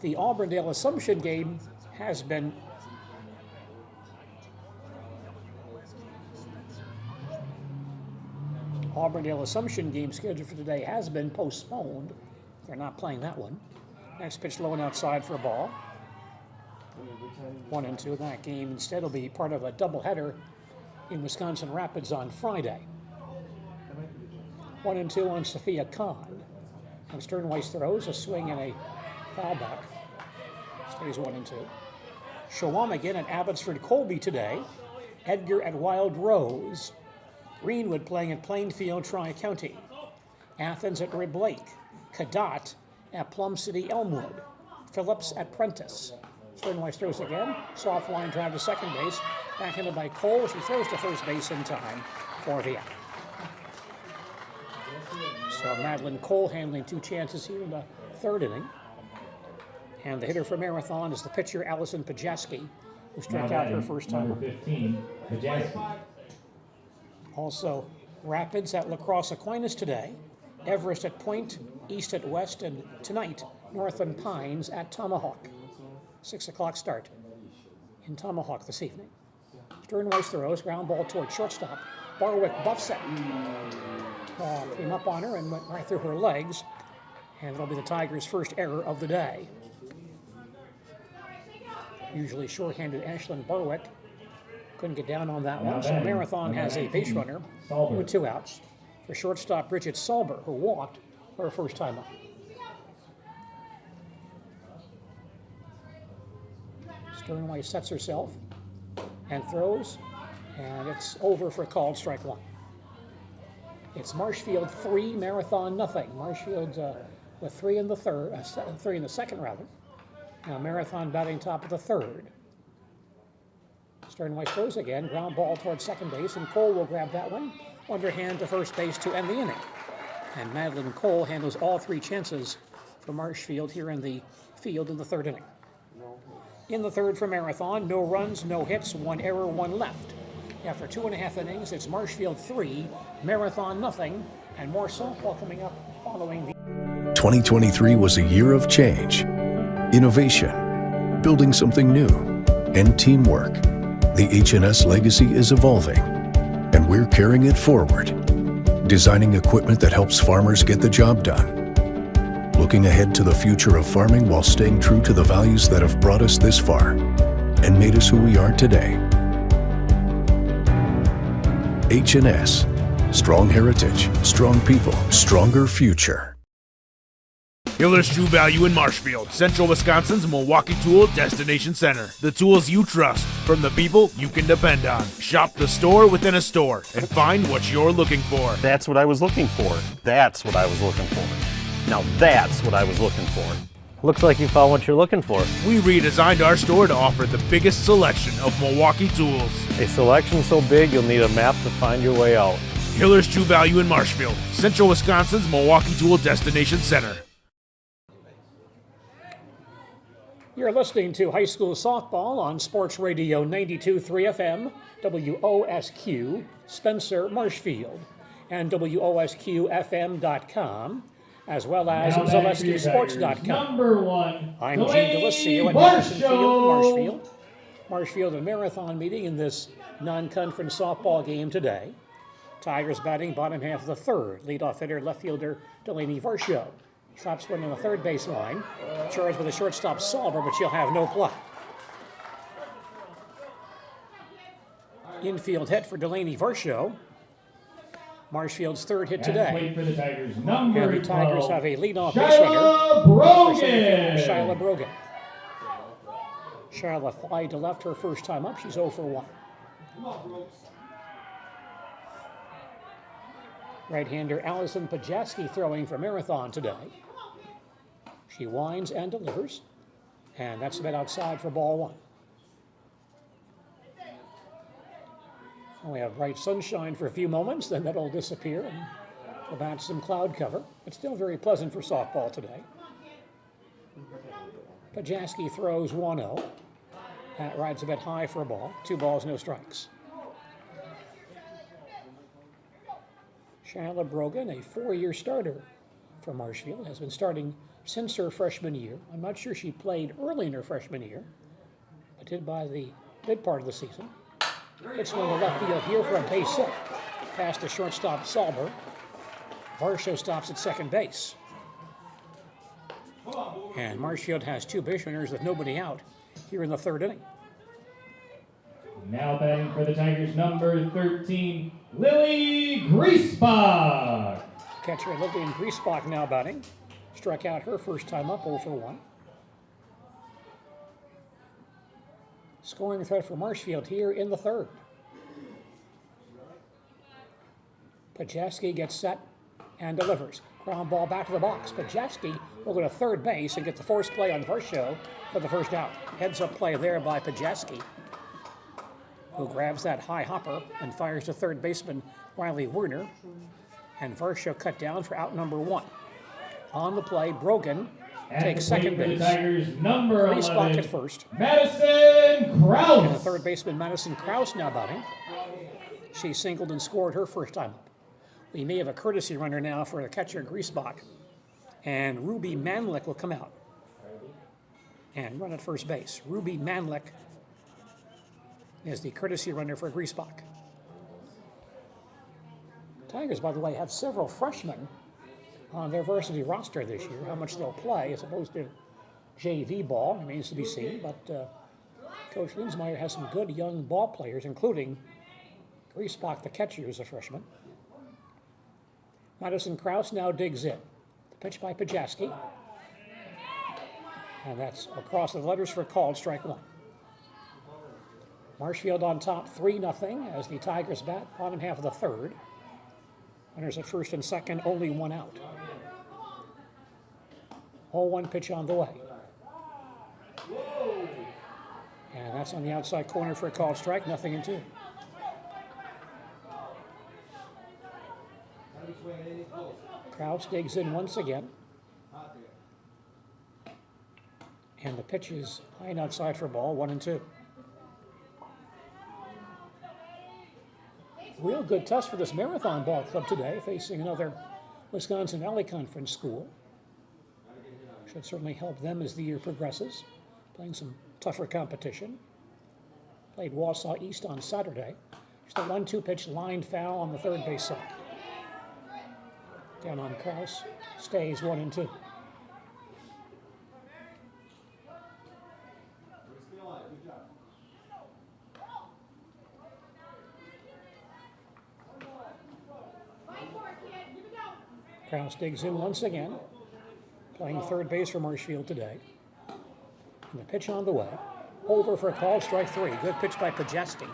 The Auburndale Assumption game has been Auburndale Assumption game scheduled for today has been postponed. They're not playing that one. Next pitch low and outside for a ball. 1-2. That game instead will be part of a doubleheader in Wisconsin Rapids on Friday. 1-2 on Sophia Kahn. And Sternweiss throws a swing and a foul back. Stays 1-2. Shawamigan at Abbotsford Colby today. Edgar at Wild Rose. Greenwood playing at Plainfield Tri-County. Athens at Rib Lake. Cadott at Plum City Elmwood. Phillips at Prentice. Sternweiss throws again. Soft line drive to second base. Backhanded by Cole. She throws to first base in time for the out. So Madeline Cole handling 2 chances here in the third inning. And the hitter for Marathon is the pitcher Allison Pajaski, who struck out her first time. Number 15, Pajaski. Also, Rapids at La Crosse Aquinas today. Everest at Point, East at West, and tonight, Northland Pines at Tomahawk. 6 o'clock start in Tomahawk this evening. Sternweiss throws, ground ball toward shortstop. Barwick buffs it. Ball came up on her and went right through her legs. And it'll be the Tigers' first error of the day. Usually short-handed Ashlyn Barwick couldn't get down on that one. So Marathon has a base runner with 2 outs for shortstop Bridget Salber, who walked for her first time up. Sternweiss sets herself and throws, and it's over for a called strike one. It's Marshfield 3, Marathon nothing. Marshfield with 3 in the third, 3 in the second rather. Now Marathon batting top of the third. Sternweiss throws again, ground ball towards second base, and Cole will grab that one. Underhand to first base to end the inning. And Madeline Cole handles all 3 chances for Marshfield here in the field in the third inning. In the third for Marathon, no runs, no hits, 1 error, 1 left. After 2.5 innings, it's Marshfield 3, Marathon nothing, and more softball coming up following the... 2023 was a year of change, innovation, building something new, and teamwork. The H&S legacy is evolving, and we're carrying it forward, designing equipment that helps farmers get the job done, looking ahead to the future of farming while staying true to the values that have brought us this far. and made us who we are today. H&S. Strong heritage, strong people, stronger future. Hiller's True Value in Marshfield, Central Wisconsin's Milwaukee Tool Destination Center. The tools you trust from the people you can depend on. Shop the store within a store and find what you're looking for. That's what I was looking for. That's what I was looking for. Now that's what I was looking for. Looks like you found what you're looking for. We redesigned our store to offer the biggest selection of Milwaukee tools. A selection so big you'll need a map to find your way out. Hiller's True Value in Marshfield, Central Wisconsin's Milwaukee Tool Destination Center. You're listening to high school softball on Sports Radio 92.3 FM, WOSQ, Spencer, Marshfield, and WOSQFM.com, as well as ZaleskiSports.com. Number one, I'm Gene DeLisio at Madison Field, Marshfield. Marshfield and Marathon meeting in this non-conference softball game today. Tigers batting bottom half of the third. Leadoff hitter, left fielder Delaney Varsho. Stops one on the third base line. Charged with a shortstop Sauber, but she'll have no play. Infield hit for Delaney Varsho. Marshfield's third hit today. For the Tigers, And number the Tigers 12, have a leadoff base runner. Brogan. Shyla Brogan. Shyla fly to left her first time up. She's 0 for 1. Right-hander Allison Pajaski throwing for Marathon today. She winds and delivers, and that's about outside for ball one. We have bright sunshine for a few moments, then that'll disappear and go back to some cloud cover. But still very pleasant for softball today. Pajaski throws 1-0. That rides a bit high for a ball. 2 balls, no strikes. Shyla Brogan, a 4-year starter for Marshfield, has been starting since her freshman year. I'm not sure she played early in her freshman year, but did by the mid part of the season. Hits one to left field here for a base hit. Past the shortstop Sauber. Varsho stops at second base. And Marshfield has 2 base runners with nobody out here in the third inning. Now batting for the Tigers, number 13, Lily Griesbach. Catcher Lillian Griesbach now batting. Struck out her first time up, 0 for 1. Scoring threat for Marshfield here in the third. Pajaski gets set and delivers. Ground ball back to the box. Pajaski will go to third base and get the force play on Varsho for the first out. Heads up play there by Pajaski, who grabs that high hopper and fires to third baseman Riley Werner. And Varsho cut down for out number 1. On the play, Brogan takes second base. Griesbach at first. Madison Krause. And the third baseman, Madison Krause, now batting. She singled and scored her first time up. We may have a courtesy runner now for the catcher, Griesbach. And Ruby Manlick will come out and run at first base. Ruby Manlick is the courtesy runner for Griesbach. Tigers, by the way, have several freshmen on their varsity roster this year. How much they'll play as opposed to JV ball remains to be seen, but Coach Linsmeyer has some good young ball players, including Griesbach, the catcher, who's a freshman. Madison Krause now digs in. The pitch by Pajaski. And that's across the letters for called strike 1. Marshfield on top 3-0 as the Tigers bat bottom half of the third. Runners at first and second, only 1 out. 0-1 pitch on the way. And that's on the outside corner for a called strike, 0-2. Krause digs in once again. And the pitch is high and outside for ball, 1-2. Real good test for this Marathon ball club today, facing another Wisconsin Valley Conference school. Should certainly help them as the year progresses, playing some tougher competition. Played Wausau East on Saturday. Just a 1-2 pitch lined foul on the third base side. Down on Krause, stays 1-2. Krause digs in once again, playing third base for Marshfield today. And the pitch on the way. Over for a call, strike three. Good pitch by Pajewski.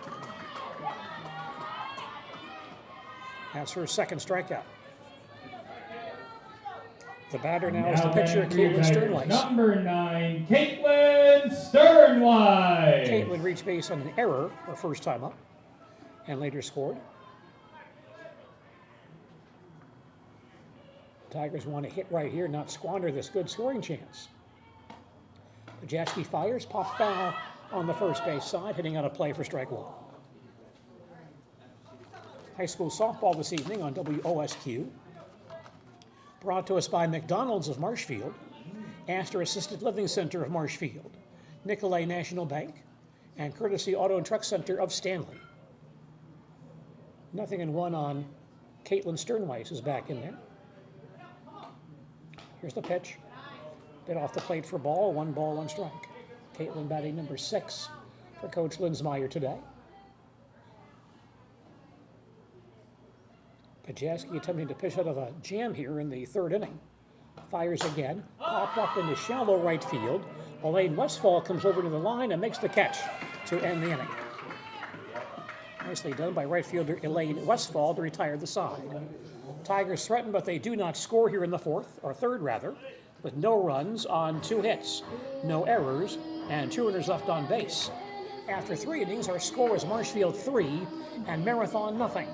That's her second strikeout. The batter now is the pitcher, Caitlin Sternweiss. Number 9, Caitlin Sternweiss. Caitlin reached base on an error her first time up and later scored. Tigers want to hit right here, not squander this good scoring chance. Pajewski fires, pop foul on the first base side, hitting on a play for strike one. High school softball this evening on WOSQ. Brought to us by McDonald's of Marshfield, Astor Assisted Living Center of Marshfield, Nicolay National Bank, and Courtesy Auto and Truck Center of Stanley. 0-1 on Caitlin Sternweiss is back in there. Here's the pitch. Bit off the plate for ball, 1 ball, 1 strike. Caitlin batting number 6 for Coach Linsmeyer today. Pajewski attempting to pitch out of a jam here in the third inning. Fires again, popped up into shallow right field. Elaine Westfall comes over to the line and makes the catch to end the inning. Nicely done by right fielder Elaine Westfall to retire the side. Tigers threaten, but they do not score here in the third, with no runs on 2 hits, no errors, and 2 runners left on base. After 3 innings, our score is Marshfield 3 and Marathon nothing.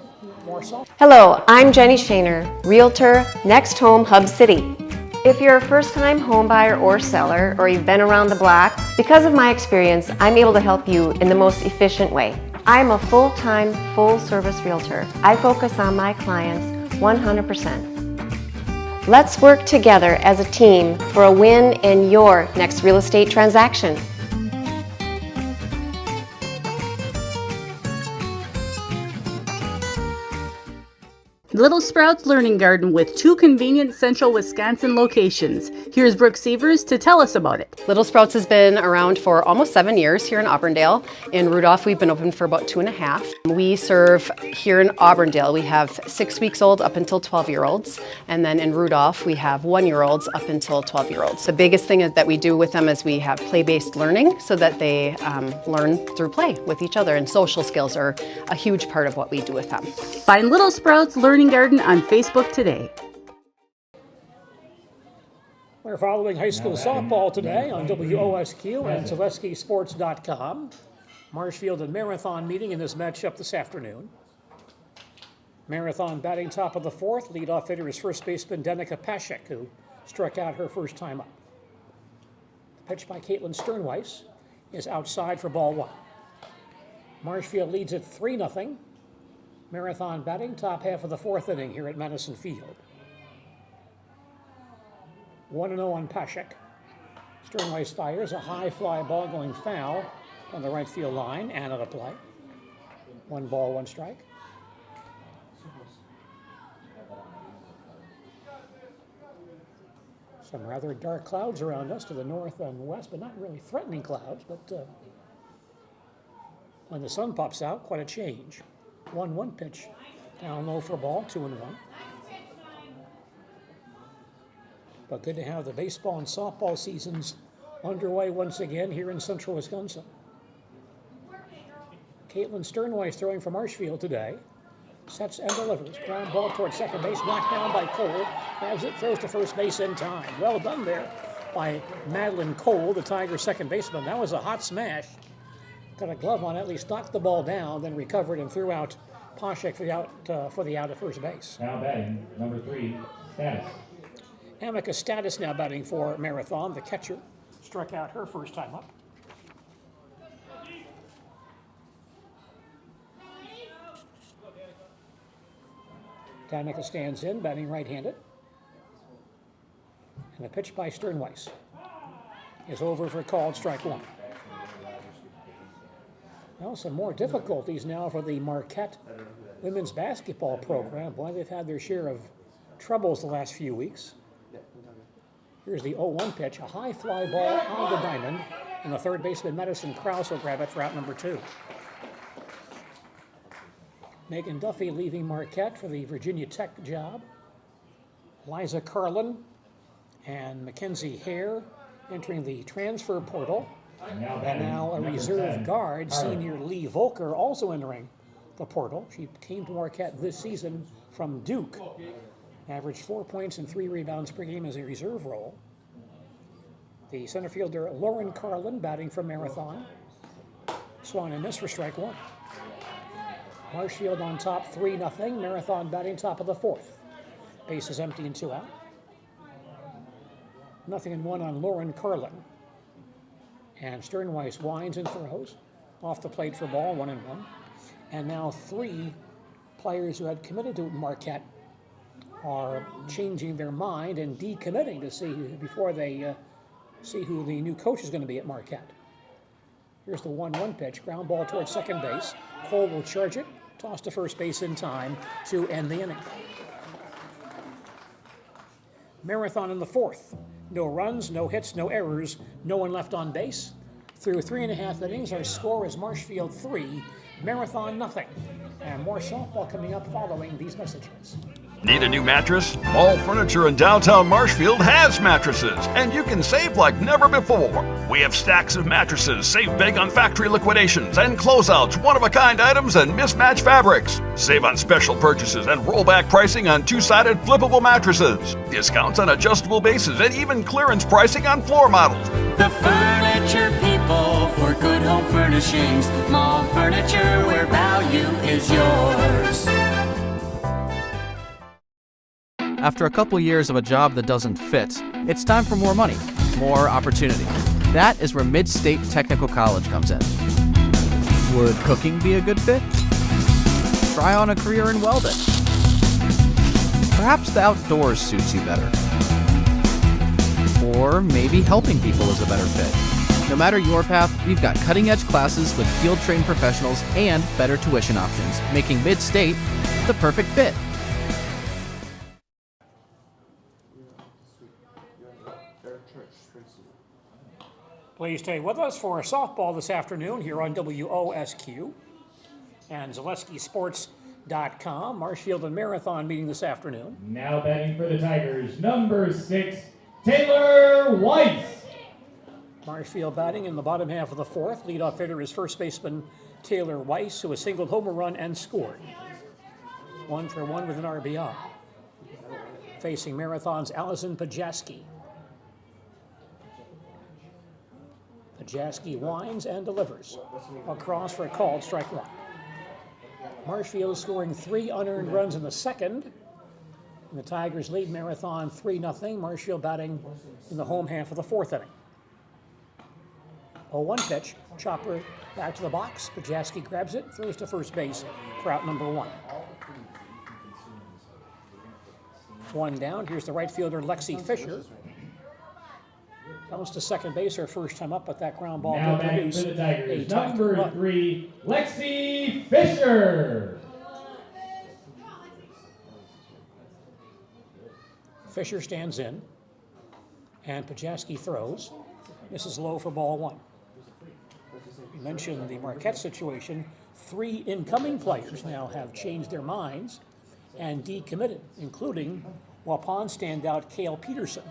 Hello, I'm Jenny Shaner, Realtor, Next Home Hub City. If you're a first-time home buyer or seller, or you've been around the block, because of my experience, I'm able to help you in the most efficient way. I'm a full-time, full-service realtor. I focus on my clients 100%. Let's work together as a team for a win in your next real estate transaction. Little Sprouts Learning Garden with 2 convenient central Wisconsin locations. Here's Brooke Sievers to tell us about it. Little Sprouts has been around for almost 7 years here in Auburndale. In Rudolph, we've been open for about 2.5. We serve here in Auburndale, we have 6 weeks old up until 12-year-olds. And then in Rudolph, we have 1-year-olds up until 12-year-olds. The biggest thing that we do with them is we have play-based learning so that they learn through play with each other. And social skills are a huge part of what we do with them. Find Little Sprouts Learning Garden on Facebook today. We're following high school softball today on WOSQ and ZaleskiSports.com. Marshfield and Marathon meeting in this matchup this afternoon. Marathon batting top of the 4th. Leadoff hitter is first baseman Danica Pashek, who struck out her first time up. The pitch by Caitlin Sternweiss is outside for ball 1. Marshfield leads it 3-0. Marathon batting top half of the 4th inning here at Madison Field. 1-0 on Pashek. Sternweiss fires a high fly ball going foul on the right field line and out of play. 1 ball, 1 strike. Some rather dark clouds around us to the north and west, but not really threatening clouds, but when the sun pops out, quite a change. 1-1 pitch, down low for a ball, 2-1. But good to have the baseball and softball seasons underway once again here in central Wisconsin. Caitlin Sternweiss throwing for Marshfield today. Sets and delivers. Ground ball towards second base, knocked down by Cole. Grabs it, throws to first base in time. Well done there by Madeline Cole, the Tigers' second baseman. That was a hot smash. Got a glove on it, at least knocked the ball down, then recovered and threw out Pashek for the out at first base. Now batting, number 3, Status. Amica Status now batting for Marathon, the catcher. Struck out her first time up. Danica stands in, batting right-handed. And a pitch by Sternweiss is over for called strike 1. Well, some more difficulties now for the Marquette women's basketball program. Boy, they've had their share of troubles the last few weeks. Here's the 0-1 pitch, a high fly ball on the diamond, and the third baseman Madison Krause will grab it for out number 2. Megan Duffy leaving Marquette for the Virginia Tech job. Liza Carlin and Mackenzie Hare entering the transfer portal. And now a reserve guard, senior Lee Volker, also entering the portal. She came to Marquette this season from Duke. Averaged 4 points and 3 rebounds per game as a reserve role. The center fielder Lauren Carlin batting from Marathon. Swung and missed for strike one. Marshfield on top 3-0. Marathon batting top of the fourth. Base is empty and 2 out. 0-1 on Lauren Carlin. And Sternweiss winds and throws. Off the plate for ball, 1-1. And now 3 players who had committed to Marquette are changing their mind and decommitting to see before they see who the new coach is going to be at Marquette. Here's the 1-1 pitch. Ground ball towards second base. Cole will charge it. Toss to first base in time to end the inning. Marathon in the fourth. No runs, no hits, no errors, no one left on base. Through 3.5 innings, our score is Marshfield 3, Marathon 0. And more softball coming up following these messages. Need a new mattress? Mall Furniture in downtown Marshfield has mattresses, and you can save like never before. We have stacks of mattresses, save big on factory liquidations and closeouts, one-of-a-kind items, and mismatched fabrics. Save on special purchases and rollback pricing on two-sided flippable mattresses. Discounts on adjustable bases and even clearance pricing on floor models. The furniture people for good home furnishings. Mall Furniture, where value is yours. After a couple years of a job that doesn't fit, it's time for more money, more opportunity. That is where Mid-State Technical College comes in. Would cooking be a good fit? Try on a career in welding. Perhaps the outdoors suits you better. Or maybe helping people is a better fit. No matter your path, we've got cutting-edge classes with field-trained professionals and better tuition options, making Mid-State the perfect fit. Please stay with us for softball this afternoon here on WOSQ and ZaleskiSports.com. Marshfield and Marathon meeting this afternoon. Now batting for the Tigers, number 6, Taylor Weiss. Marshfield batting in the bottom half of the fourth. Leadoff hitter is first baseman Taylor Weiss, who has singled home a run and scored. 1 for 1 with an RBI. Facing Marathon's Allison Pajaski. Pajaski winds and delivers. Across for a called strike one. Marshfield scoring 3 unearned runs in the second. And the Tigers lead Marathon 3-0. Marshfield batting in the home half of the fourth inning. 0-1 pitch. Chopper back to the box. Pajaski grabs it, throws to first base for out number 1. 1 down. Here's the right fielder Lexi Fisher. Bounce to second base, her first time up, but that ground ball will produce for the Tigers, a tying number run. 3, Lexi Fisher. Fisher stands in, and Pajaski throws. Misses low for ball 1. You mentioned the Marquette situation. 3 incoming players now have changed their minds and decommitted, including Waupun standout Cale Peterson.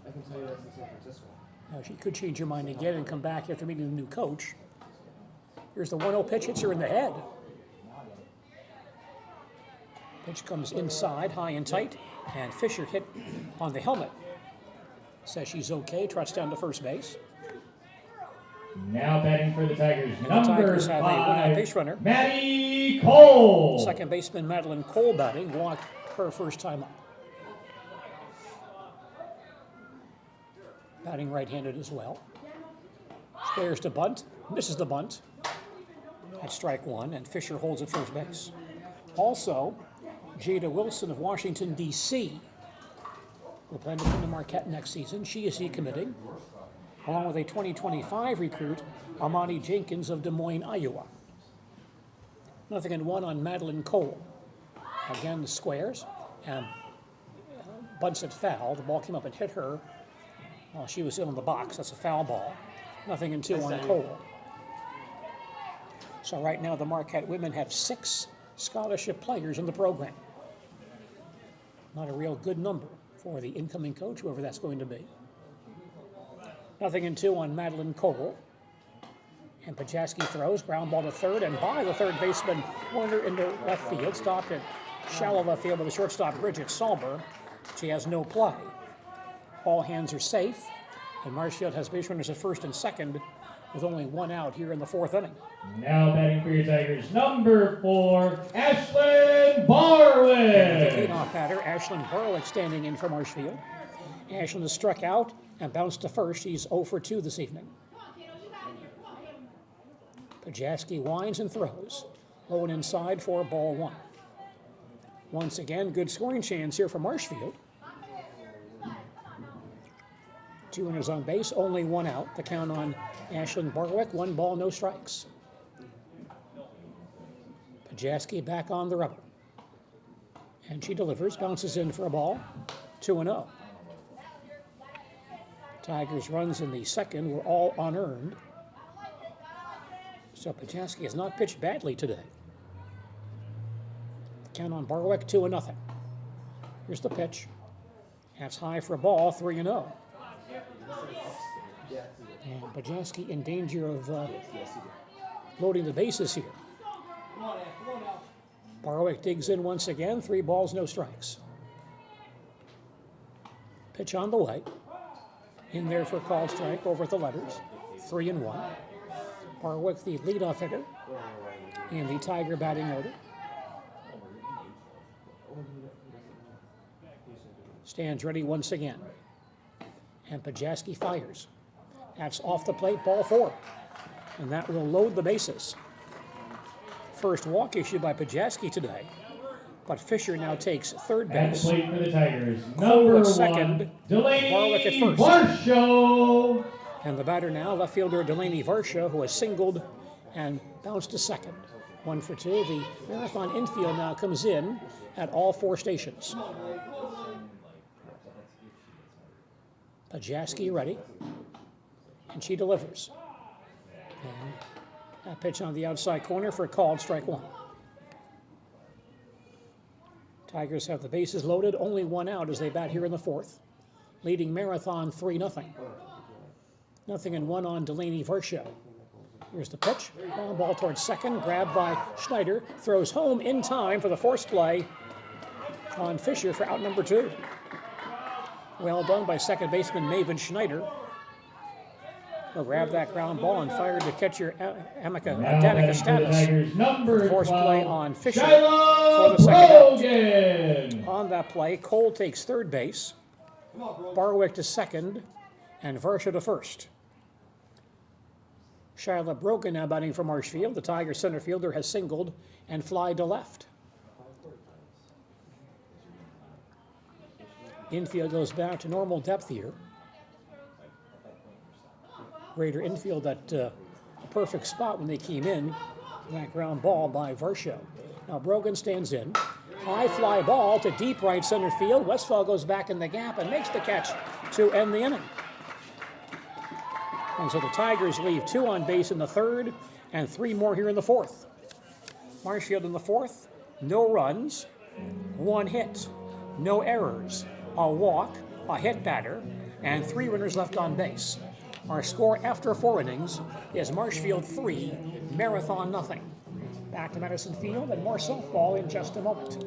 I can tell you that's in San Francisco. Now, she could change her mind again and come back after meeting the new coach. Here's the 1-0 pitch, hits her in the head. Pitch comes inside, high and tight, and Fisher hit on the helmet. Says she's okay, trots down to first base. Now batting for the Tigers, And number the Tigers have a 1-out 5, base runner. Maddie Cole. Second baseman Madeline Cole batting, walked her first time up. Batting right-handed as well. Squares to bunt, misses the bunt. At strike 1, and Fisher holds at first base. Also, Jada Wilson of Washington, D.C. will plan to come to Marquette next season. She is decommitting, along with a 2025 recruit, Amani Jenkins of Des Moines, Iowa. 0-1 on Madeline Cole. Again, the squares, and bunts it foul. The ball came up and hit her while she was in the box. That's a foul ball. 0-2 on Cole. So right now the Marquette women have 6 scholarship players in the program. Not a real good number. for the incoming coach, whoever that's going to be. 0-2 on Madeline Cole. And Pajaski throws, ground ball to third, and by the third baseman, Warner into left field, stopped at shallow left field with the shortstop Bridget Salber. She has no play. All hands are safe, and Marshfield has base runners at first and second with only one out here in the fourth inning. Now batting for your Tigers, number 4, Ashlyn Barwick. And the leadoff batter, Ashlyn Barwick, standing in for Marshfield. Ashlyn is struck out and bounced to first. She's 0 for 2 this evening. Pajaski winds and throws. Low and inside for ball 1. Once again, good scoring chance here for Marshfield. 2 runners on base, only one out. The count on Ashlyn Barwick, 1 ball, no strikes. Pajaski back on the rubber. And she delivers, bounces in for a ball, 2-0. Tigers runs in the second were all unearned. So Pajaski has not pitched badly today. The count on Barwick, 2-0. Here's the pitch. That's high for a ball, 3-0. And Pajaski in danger of loading the bases here. Barwick digs in once again, 3 balls, no strikes. Pitch on the way. In there for a called strike over at the letters, 3-1. Barwick, the leadoff hitter, in the Tiger batting order. Stands ready once again. And Pajaski fires. That's off the plate, ball 4. And that will load the bases. First walk issued by Pajaski today. But Fisher now takes third At base. the plate for the Tigers, Cole number at 1, second, Barwick at Delaney first. Varsho. And the batter now, left fielder Delaney Varsho, who has singled and bounced to second. 1 for 2. The Marathon infield now comes in at all 4 stations. Pajaski ready. And she delivers. And a pitch on the outside corner for a called strike 1. Tigers have the bases loaded, only 1 out as they bat here in the 4th. Leading Marathon 3-0. 0-1 on Delaney Varsho. Here's the pitch. Ground ball towards second, grabbed by Schneider. Throws home in time for the forced play on Fisher for out number 2. Well done by second baseman Maven Schneider, who grabbed that ground ball and fired to catcher Danica Status. Forced play on Fisher for the second out. On that play, Cole takes third base, Barwick to second, and Varsho to first. Shyla Brogan now batting for Marshfield. The Tiger center fielder has singled and flied to left. Infield goes back to normal depth here. Raider infield at a perfect spot when they came in. That ground ball by Varsho. Now Brogan stands in. High fly ball to deep right center field. Westphal goes back in the gap and makes the catch to end the inning. And so the Tigers leave 2 on base in the 3rd and 3 more here in the 4th. Marshfield in the 4th, no runs, 1 hit, no errors, a walk, a hit batter, and 3 runners left on base. Our score after 4 innings is Marshfield 3, Marathon 0. Back to Madison Field and more softball in just a moment.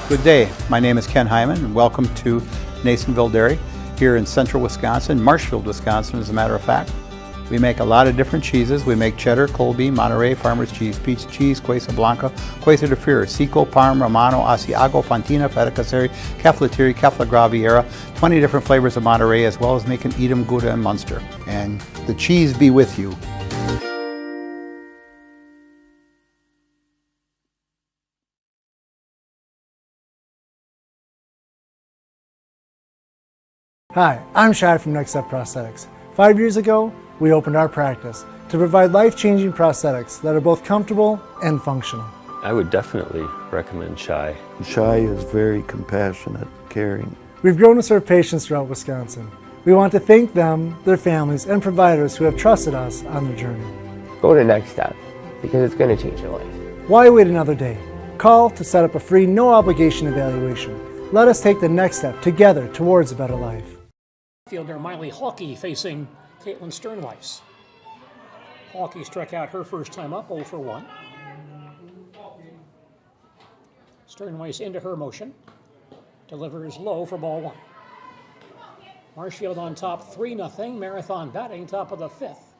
Good day, my name is Ken Hyman and welcome to Nasonville Dairy here in central Wisconsin, Marshfield, Wisconsin as a matter of fact. We make a lot of different cheeses. We make cheddar, Colby, Monterey, Farmer's Cheese, Peach Cheese, Quesa Blanca, Quesa de Fury, Seco, Parm, Romano, Asiago, Fontina, Feta Caseri, Caflatiri, Cafla Graviera, 20 different flavors of Monterey, as well as making Edam, Gouda, and Munster. And the cheese be with you. Hi, I'm Shai from Next Step Prosthetics. 5 years ago, we opened our practice to provide life-changing prosthetics that are both comfortable and functional. I would definitely recommend Shai. Shai is very compassionate, caring. We've grown to serve patients throughout Wisconsin. We want to thank them, their families, and providers who have trusted us on their journey. Go to Next Step because it's going to change your life. Why wait another day? Call to set up a free, no-obligation evaluation. Let us take the next step together towards a better life. Fielder Miley Hawkey facing Caitlin Sternweiss. Hawkey struck out her first time up, 0 for 1. Sternweiss into her motion. Delivers low for ball 1. Marshfield on top 3-0. Marathon batting top of the 5th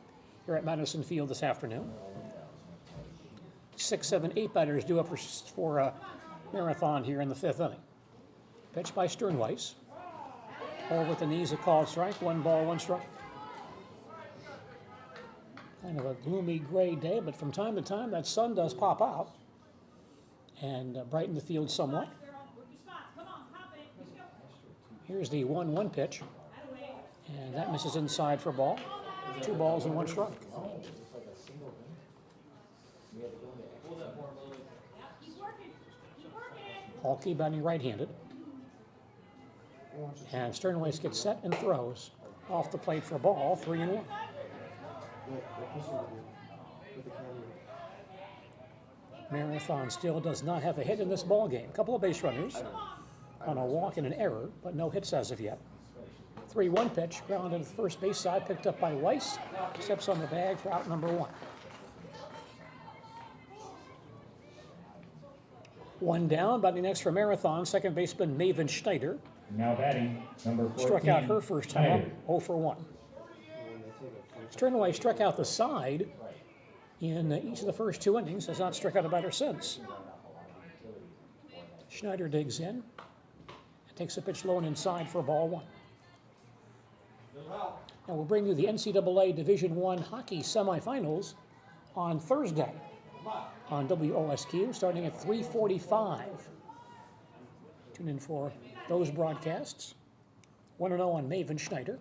here at Madison Field this afternoon. 6, 7, 8 batters due up for a Marathon here in the 5th inning. Pitch by Sternweiss. Over at the knees, a called strike. 1 ball, 1 strike. Kind of a gloomy gray day, but from time to time that sun does pop out and brighten the field somewhat. Here's the 1-1 pitch, and that misses inside for a ball. 2 balls and 1 strike. Hawkey batting right-handed. And Sternweiss gets set and throws off the plate for a ball, 3-1. Marathon still does not have a hit in this ball game. Couple of base runners on a walk and an error, but no hits as of yet. 3-1 pitch, grounded to the first base side, picked up by Weiss. Steps on the bag for out number 1. 1 down, batting next for Marathon, second baseman Maven Schneider. Now batting, number 14. Struck out her first time up, 0 for 1. Sternweiss struck out the side in each of the first 2 innings, has not struck out a batter since. Schneider digs in and takes a pitch low and inside for ball 1. Now we'll bring you the NCAA Division I hockey semifinals on Thursday on WOSQ, starting at 3:45. Tune in for those broadcasts. 1-0 on Maven Schneider.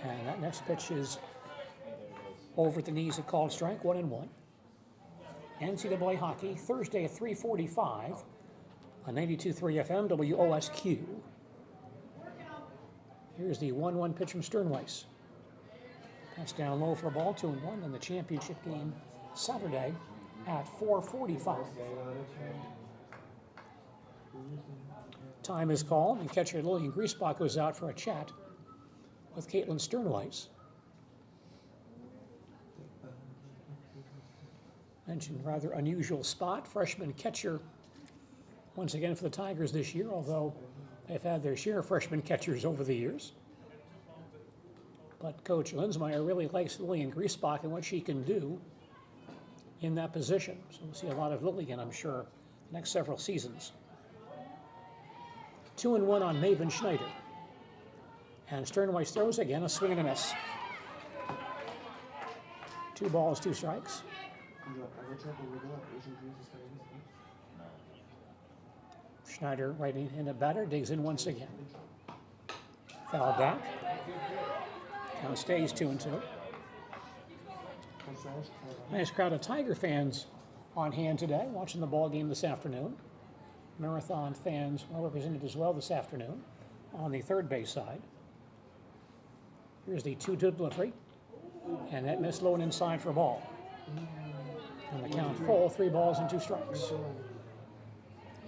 And that next pitch is over at the knees, a called strike, 1-1. NCAA hockey, Thursday at 3:45 on 92.3 FM WOSQ. Here's the 1-1 pitch from Sternweiss. Pass down low for a ball, 2-1, and the championship game Saturday at 4:45. Time is called, and catcher Lillian Griesbach goes out for a chat with Caitlin Sternweiss. Mentioned rather unusual spot. Freshman catcher once again for the Tigers this year, although they've had their share of freshman catchers over the years. But Coach Linsmeyer really likes Lillian Griesbach and what she can do in that position. So we'll see a lot of Lillian, I'm sure, the next several seasons. 2-1 on Maven Schneider. And Sternweiss throws again, a swing and a miss. 2 balls, 2 strikes. Schneider, right-handed batter, digs in once again. Foul back. Count stays 2-2. Nice crowd of Tiger fans on hand today, watching the ball game this afternoon. Marathon fans well represented as well this afternoon on the third base side. Here's the 2-2 delivery, and that missed low and inside for a ball. And the count full, 3 balls and 2 strikes.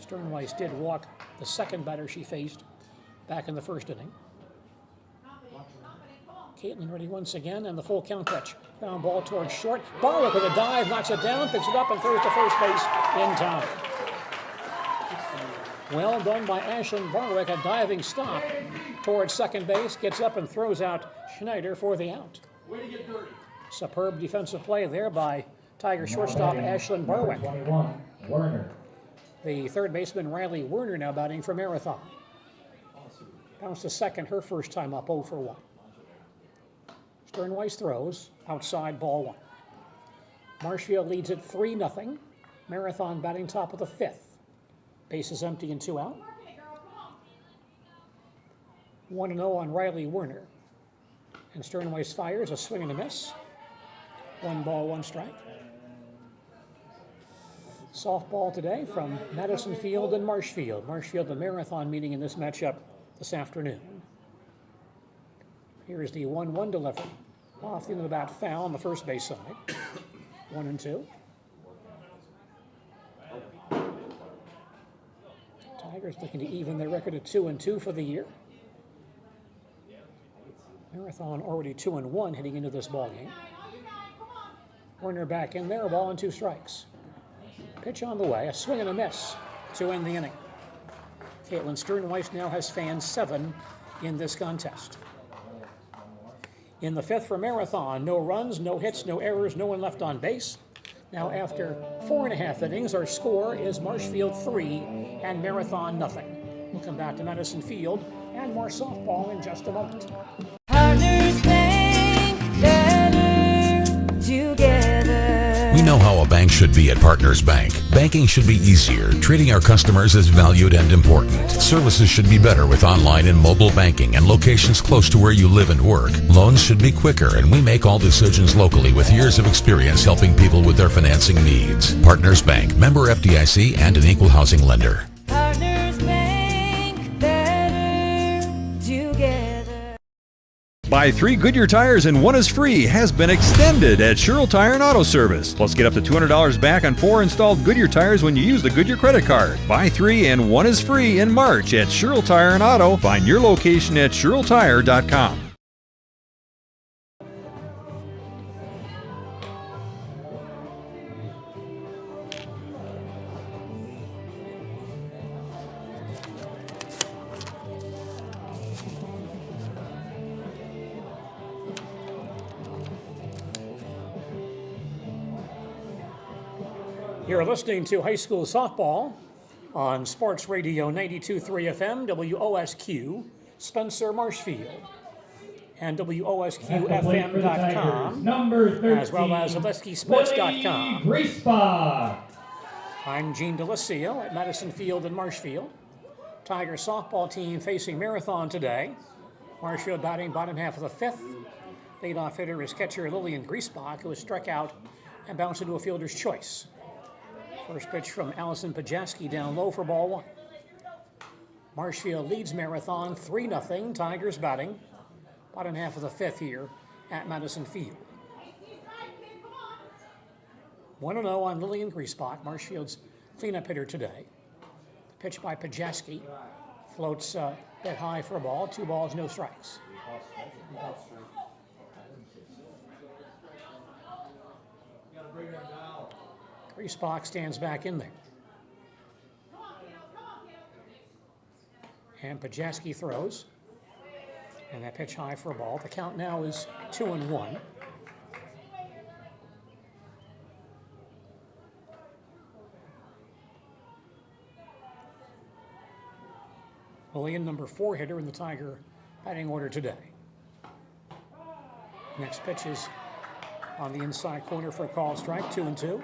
Sternweiss did walk the second batter she faced back in the first inning. Caitlin ready once again, and the full count pitch. Ground ball towards short. Barwick with a dive, knocks it down, picks it up, and throws to first base in time. Well done by Ashlyn Barwick, a diving stop towards second base, gets up and throws out Schneider for the out. Superb defensive play there by Tiger shortstop Ashlyn Barwick. 21, Werner. The third baseman Riley Werner now batting for Marathon. Bounced to second her first time up, 0 for 1. Sternweiss throws, outside, ball 1. Marshfield leads it 3-0. Marathon batting top of the 5th. Bases empty and 2 out. 1-0 on Riley Werner. And Sternweiss fires a swing and a miss. 1 ball, 1 strike. Softball today from Madison Field and Marshfield. Marshfield and Marathon meeting in this matchup this afternoon. Here is the 1-1 delivery. Off the end of the bat, foul on the first base side. 1-2. Tigers looking to even their record at 2-2 for the year. Marathon already 2-1 heading into this ball game. Warner back in there, a ball and 2 strikes. Pitch on the way, a swing and a miss to end the inning. Caitlin Sternweiss now has fans 7 in this contest. In the 5th for Marathon, no runs, no hits, no errors, no one left on base. Now after 4.5 innings, our score is Marshfield 3 and Marathon nothing. We'll come back to Madison Field and more softball in just a moment. Partners Bank, better together. We know how a bank should be at Partners Bank. Banking should be easier, treating our customers as valued and important. Services should be better with online and mobile banking and locations close to where you live and work. Loans should be quicker, and we make all decisions locally with years of experience helping people with their financing needs. Partners Bank, member FDIC, and an equal housing lender. Partners Bank, better together. Buy 3 Goodyear tires and 1 is free has been extended at Sherrill Tire and Auto Service. Plus, get up to $200 back on 4 installed Goodyear tires when you use the Goodyear credit card. Buy 3 and 1 is free in March at Sherrill Tire and Auto. Find your location at SherrillTire.com. You're listening to high school softball on Sports Radio 92.3 FM, WOSQ, Spencer Marshfield, and WOSQFM.com, as well as AleskiSports.com. I'm Gene DeLisio at Madison Field in Marshfield. Tiger softball team facing Marathon today. Marshfield batting bottom half of the 5th. Leadoff hitter is catcher Lillian Griesbach, who was struck out and bounced into a fielder's choice. First pitch from Allison Pajaski down low for ball 1. Marshfield leads Marathon 3-0. Tigers batting bottom half of the 5th here at Madison Field. 1-0 on Lillian Griesbach, Marshfield's cleanup hitter today. Pitch by Pajaski floats a bit high for a ball. 2 balls, no strikes. Griesbach stands back in there. And Pajaski throws. And that pitch high for a ball. The count now is 2-1. Lillian, number 4 hitter in the Tiger batting order today. Next pitch is on the inside corner for a call strike, 2-2.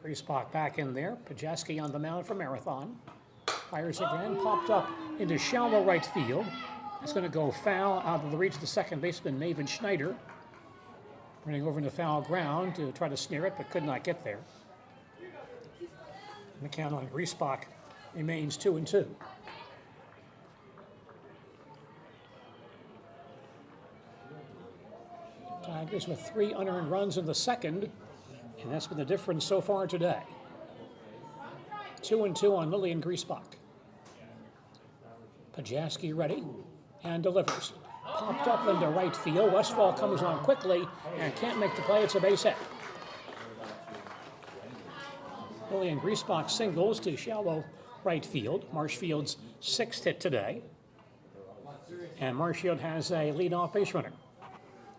Griesbach back in there. Pajaski on the mound for Marathon. Fires again, popped up into shallow right field. It's going to go foul out of the reach of the second baseman, Maven Schneider. Running over into foul ground to try to snare it, but could not get there. And the count on Griesbach remains 2-2. Tigers with 3 unearned runs in the second, and that's been the difference so far today. 2-2 on Lillian Griesbach. Pajaski ready and delivers. Popped up into right field. Westfall comes on quickly and can't make the play. It's a base hit. Lillian Griesbach singles to shallow right field. Marshfield's 6th hit today. And Marshfield has a leadoff base runner.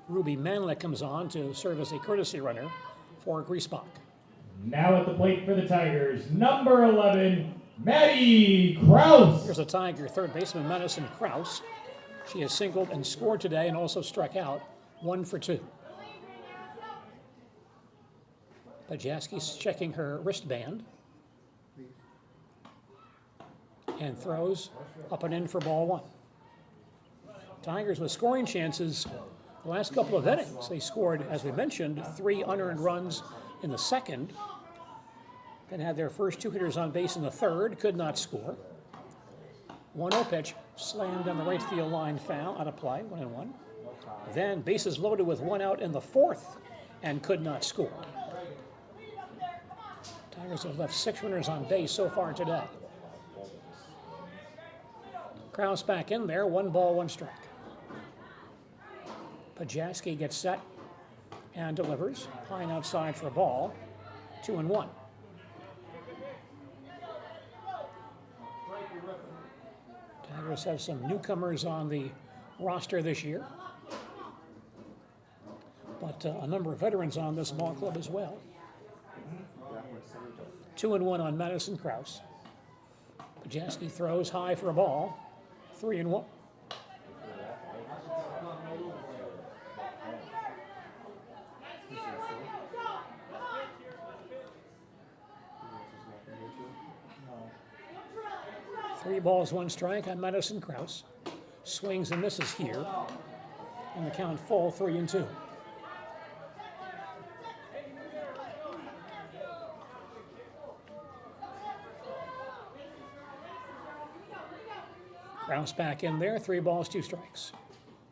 Ruby Manlick comes on to serve as a courtesy runner for Griesbach. Now at the plate for the Tigers, number 11, Maddie Kraus. Here's a Tiger third baseman, Madison Kraus. She has singled and scored today and also struck out 1 for 2. Pajaski's checking her wristband and throws up and in for ball 1. Tigers with scoring chances the last couple of innings. They scored, as we mentioned, 3 unearned runs in the second. Then had their first 2 hitters on base in the third, could not score. 1-0 pitch, slammed on the right field line, foul, out of play, 1-1. Then bases loaded with 1 out in the 4th and could not score. Tigers have left 6 runners on base so far today. Kraus back in there, 1 ball, 1 strike. Pajaski gets set and delivers. High and outside for a ball, 2-1. Tigers have some newcomers on the roster this year, but a number of veterans on this ball club as well. 2-1 on Madison Kraus. Pajaski throws high for a ball, 3-1. Three balls, 1 strike on Madison Kraus. Swings and misses here. And the count full, 3-2. Kraus back in there, 3 balls, 2 strikes.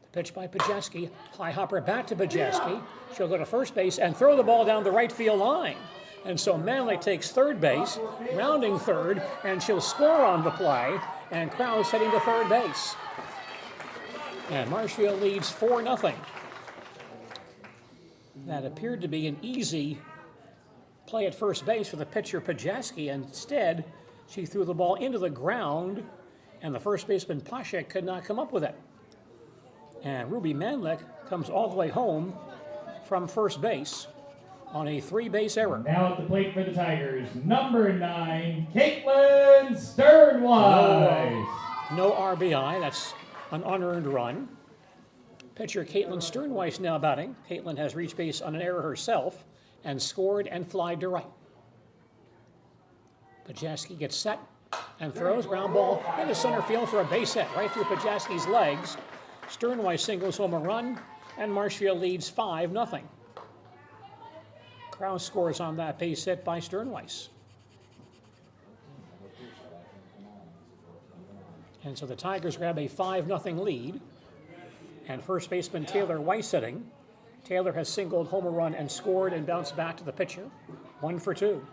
The pitch by Pajaski. High hopper back to Pajaski. She'll go to first base and throw the ball down the right field line. And so Manley takes third base, rounding third, and she'll score on the play. And Kraus heading to third base. And Marshfield leads 4-0. That appeared to be an easy play at first base for the pitcher Pajaski. Instead, she threw the ball into the ground, and the first baseman Pashek could not come up with it. And Ruby Manlick comes all the way home from first base on a 3-base error. Now at the plate for the Tigers, number 9, Caitlin Sternweiss. No RBI, that's an unearned run. Pitcher Caitlin Sternweiss now batting. Caitlin has reached base on an error herself and scored and flied to right. Pajaski gets set and throws ground ball into center field for a base hit right through Pajaski's legs. Sternweiss singles home a run, and Marshfield leads 5-0. Kraus scores on that base hit by Sternweiss. And so the Tigers grab a 5-0 lead. And first baseman Taylor Weiss hitting. Taylor has singled home a run and scored and bounced back to the pitcher. 1 for 2.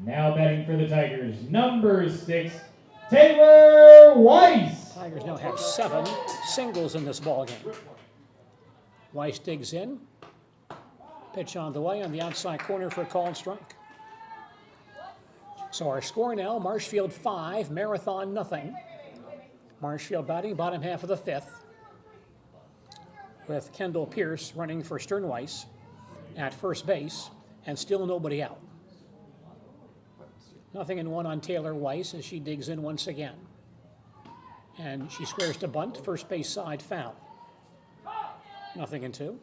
Now batting for the Tigers, number 6, Taylor Weiss. Tigers now have 7 singles in this ball game. Weiss digs in. Pitch on the way on the outside corner for a called strike. So our score now, Marshfield 5, Marathon 0. Marshfield batting bottom half of the 5th with Kendall Pierce running for Sternweiss at first base and still nobody out. 0-1 on Taylor Weiss as she digs in once again. And she squares to bunt, first base side foul. 0-2.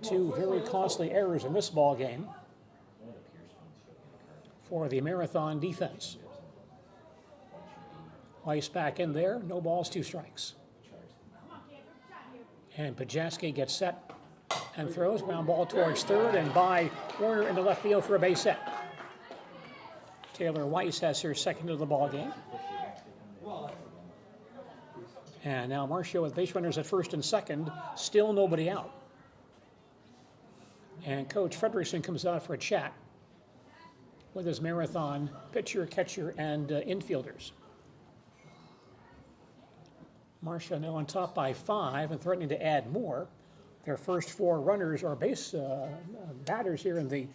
Two very costly errors in this ball game for the Marathon defense. Weiss back in there, no balls, 2 strikes. And Pajaski gets set and throws ground ball towards third and by Warner into left field for a base hit. Taylor Weiss has her second of the ball game. And now Marshfield with base runners at first and second, still nobody out. And Coach Frederickson comes out for a chat with his Marathon pitcher, catcher, and infielders. Marshfield now on top by 5 and threatening to add more. Their first 4 runners or base batters here in the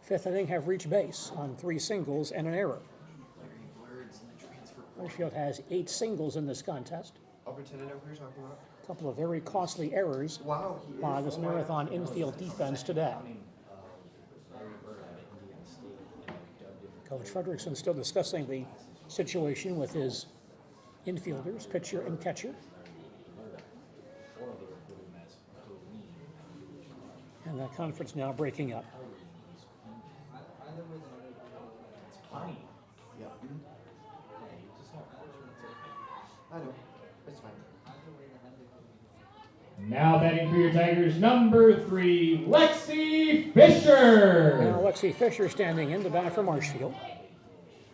5th inning have reached base on 3 singles and an error. Marshfield has 8 singles in this contest. A couple of very costly errors by this Marathon infield defense today. Coach Frederickson still discussing the situation with his infielders, pitcher and catcher. And that conference now breaking up. Now batting for your Tigers, number 3, Lexi Fisher. Now Lexi Fisher standing in to bat for Marshfield.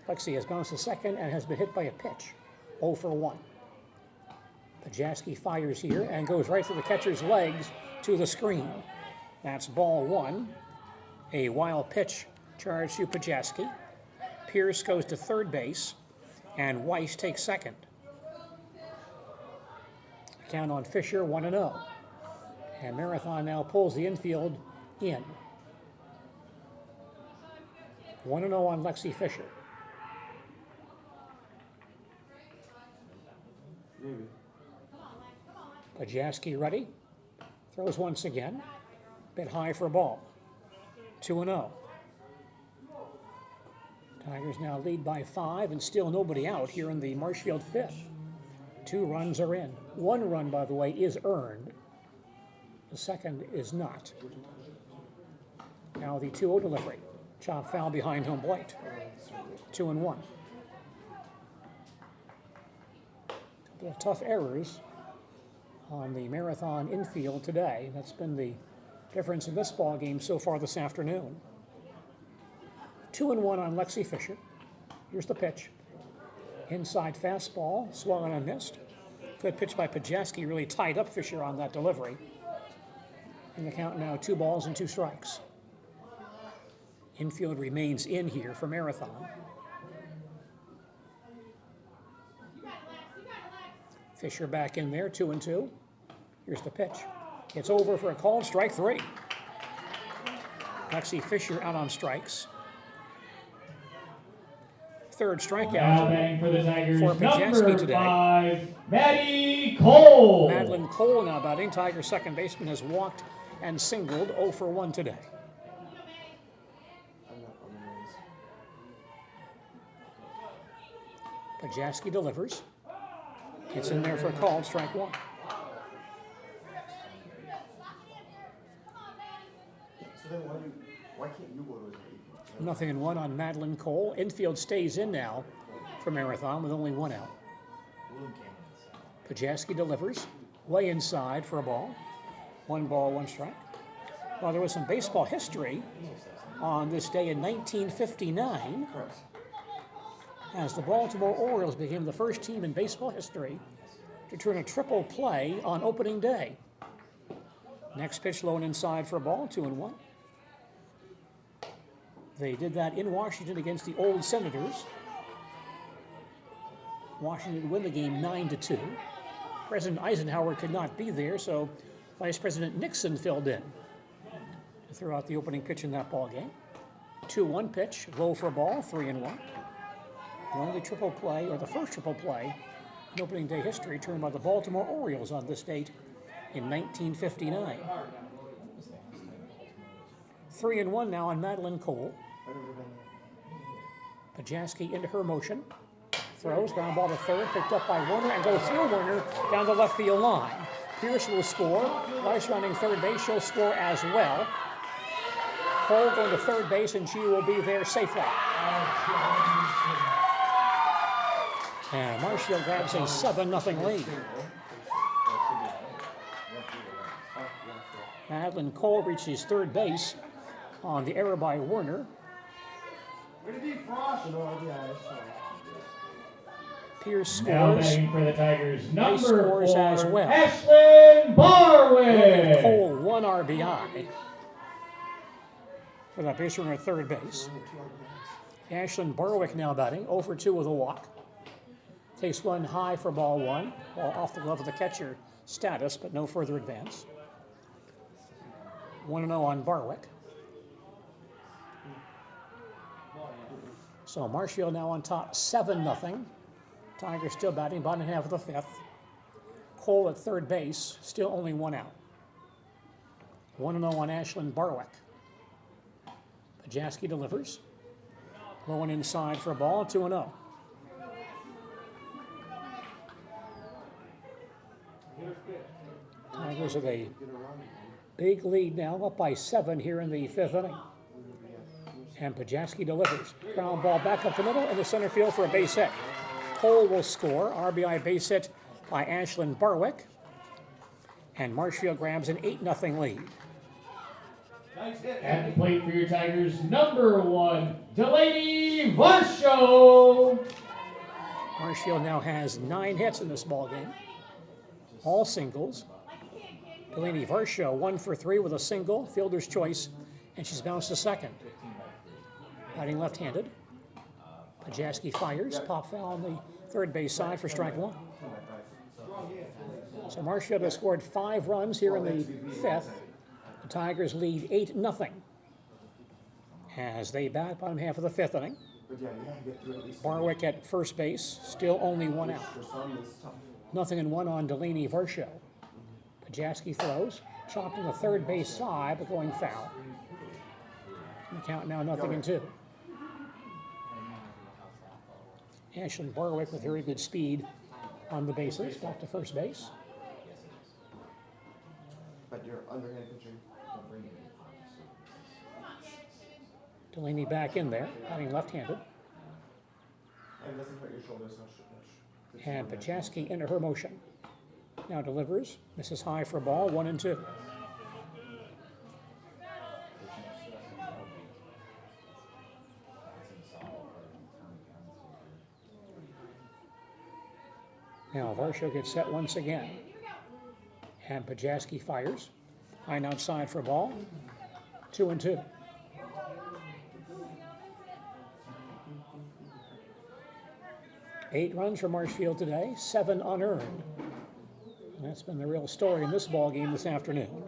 Lexi has bounced to second and has been hit by a pitch. 0 for 1. Pajaski fires here and goes right through the catcher's legs to the screen. That's ball 1. A wild pitch charged to Pajaski. Pierce goes to third base, and Weiss takes second. Count on Fisher 1-0. And Marathon now pulls the infield in. 1-0 on Lexi Fisher. Pajaski ready. Throws once again. Bit high for a ball. 2-0. Tigers now lead by 5 and still nobody out here in the Marshfield 5th. 2 runs are in. 1 run, by the way, is earned. The second is not. Now the 2-0 delivery. Chop foul behind home plate. 2-1. Couple of tough errors on the Marathon infield today. That's been the difference in this ball game so far this afternoon. 2-1 on Lexi Fisher. Here's the pitch. Inside fastball, swung and missed. Good pitch by Pajaski, really tied up Fisher on that delivery. And the count now 2 balls and 2 strikes. Infield remains in here for Marathon. Fisher back in there, 2-2. Here's the pitch. It's over for a called strike 3. Lexi Fisher out on strikes. Third strikeout Now batting for the Tigers, for Pajaski today. 5, Maddie Cole. Madeline Cole now batting. Tigers second baseman has walked and singled 0 for 1 today. Pajaski delivers. It's in there for a call, strike 1. So then why can't you go to his 0-1 on Madeline Cole. Infield stays in now for Marathon with only 1 out. Pajaski delivers. Way inside for a ball. 1 ball, 1 strike. Well, there was some baseball history on this day in 1959 as the Baltimore Orioles became the first team in baseball history to turn a triple play on opening day. Next pitch low and inside for a ball, 2-1. They did that in Washington against the old Senators. Washington win the game 9-2. President Eisenhower could not be there, so Vice President Nixon filled in to throw out the opening pitch in that ball game. 2-1 pitch, low for a ball, 3-1. The only triple play, or the first triple play in opening day history, turned by the Baltimore Orioles on this date in 1959. 3-1 now on Madeline Cole. Pajaski into her motion. Throws, ground ball to third, picked up by Werner, and goes through Werner down the left field line. Pierce will score. Weiss running third base, she'll score as well. Cole going to third base, and she will be there safely. And Marshfield grabs a 7-0 lead. Madeline Cole reaches third base on the error by Werner. Pierce Now scores. batting for the Tigers, Weiss number scores 4, as well. Ashlyn Barwick. Cole, 1 RBI for that base runner at third base. Ashlyn Barwick now batting, 0 for 2 with a walk. Takes 1 high for ball 1, ball off the glove of the catcher status, but no further advance. 1-0 on Barwick. So Marshfield now on top, 7-0. Tigers still batting, bottom half of the 5th. Cole at third base, still only 1 out. 1-0 on Ashlyn Barwick. Pajaski delivers. Low and inside for a ball, 2-0. Tigers with a big lead now, up by 7 here in the 5th inning. And Pajaski delivers. Ground ball back up the middle in the center field for a base hit. Cole will score. RBI base hit by Ashlyn Barwick. And Marshfield grabs an 8-0 lead. At the plate for your Tigers, number 1, Delaney Varsho. Marshfield now has 9 hits in this ball game, all singles. Delaney Varsho 1 for 3 with a single, fielder's choice, and she's bounced to second. Batting left-handed. Pajaski fires, pop foul on the third base side for strike 1. So Marshfield has scored 5 runs here in the 5th. The Tigers lead 8-0 as they bat bottom half of the 5th inning. Barwick at first base, still only 1 out. 0-1 on Delaney Varsho. Pajaski throws, chopped on the third base side, but going foul. And the count now 0-2. Ashlyn Barwick with very good speed on the bases, back to first base. But your underhand pitching, don't bring it. Delaney back in there, batting left-handed. And doesn't hurt your shoulders much. And Pajaski into her motion. Now delivers, misses high for a ball, 1-2. Now Varsho gets set once again. And Pajaski fires. High and outside for a ball, 2-2. Eight runs for Marshfield today, 7 unearned. And that's been the real story in this ball game this afternoon.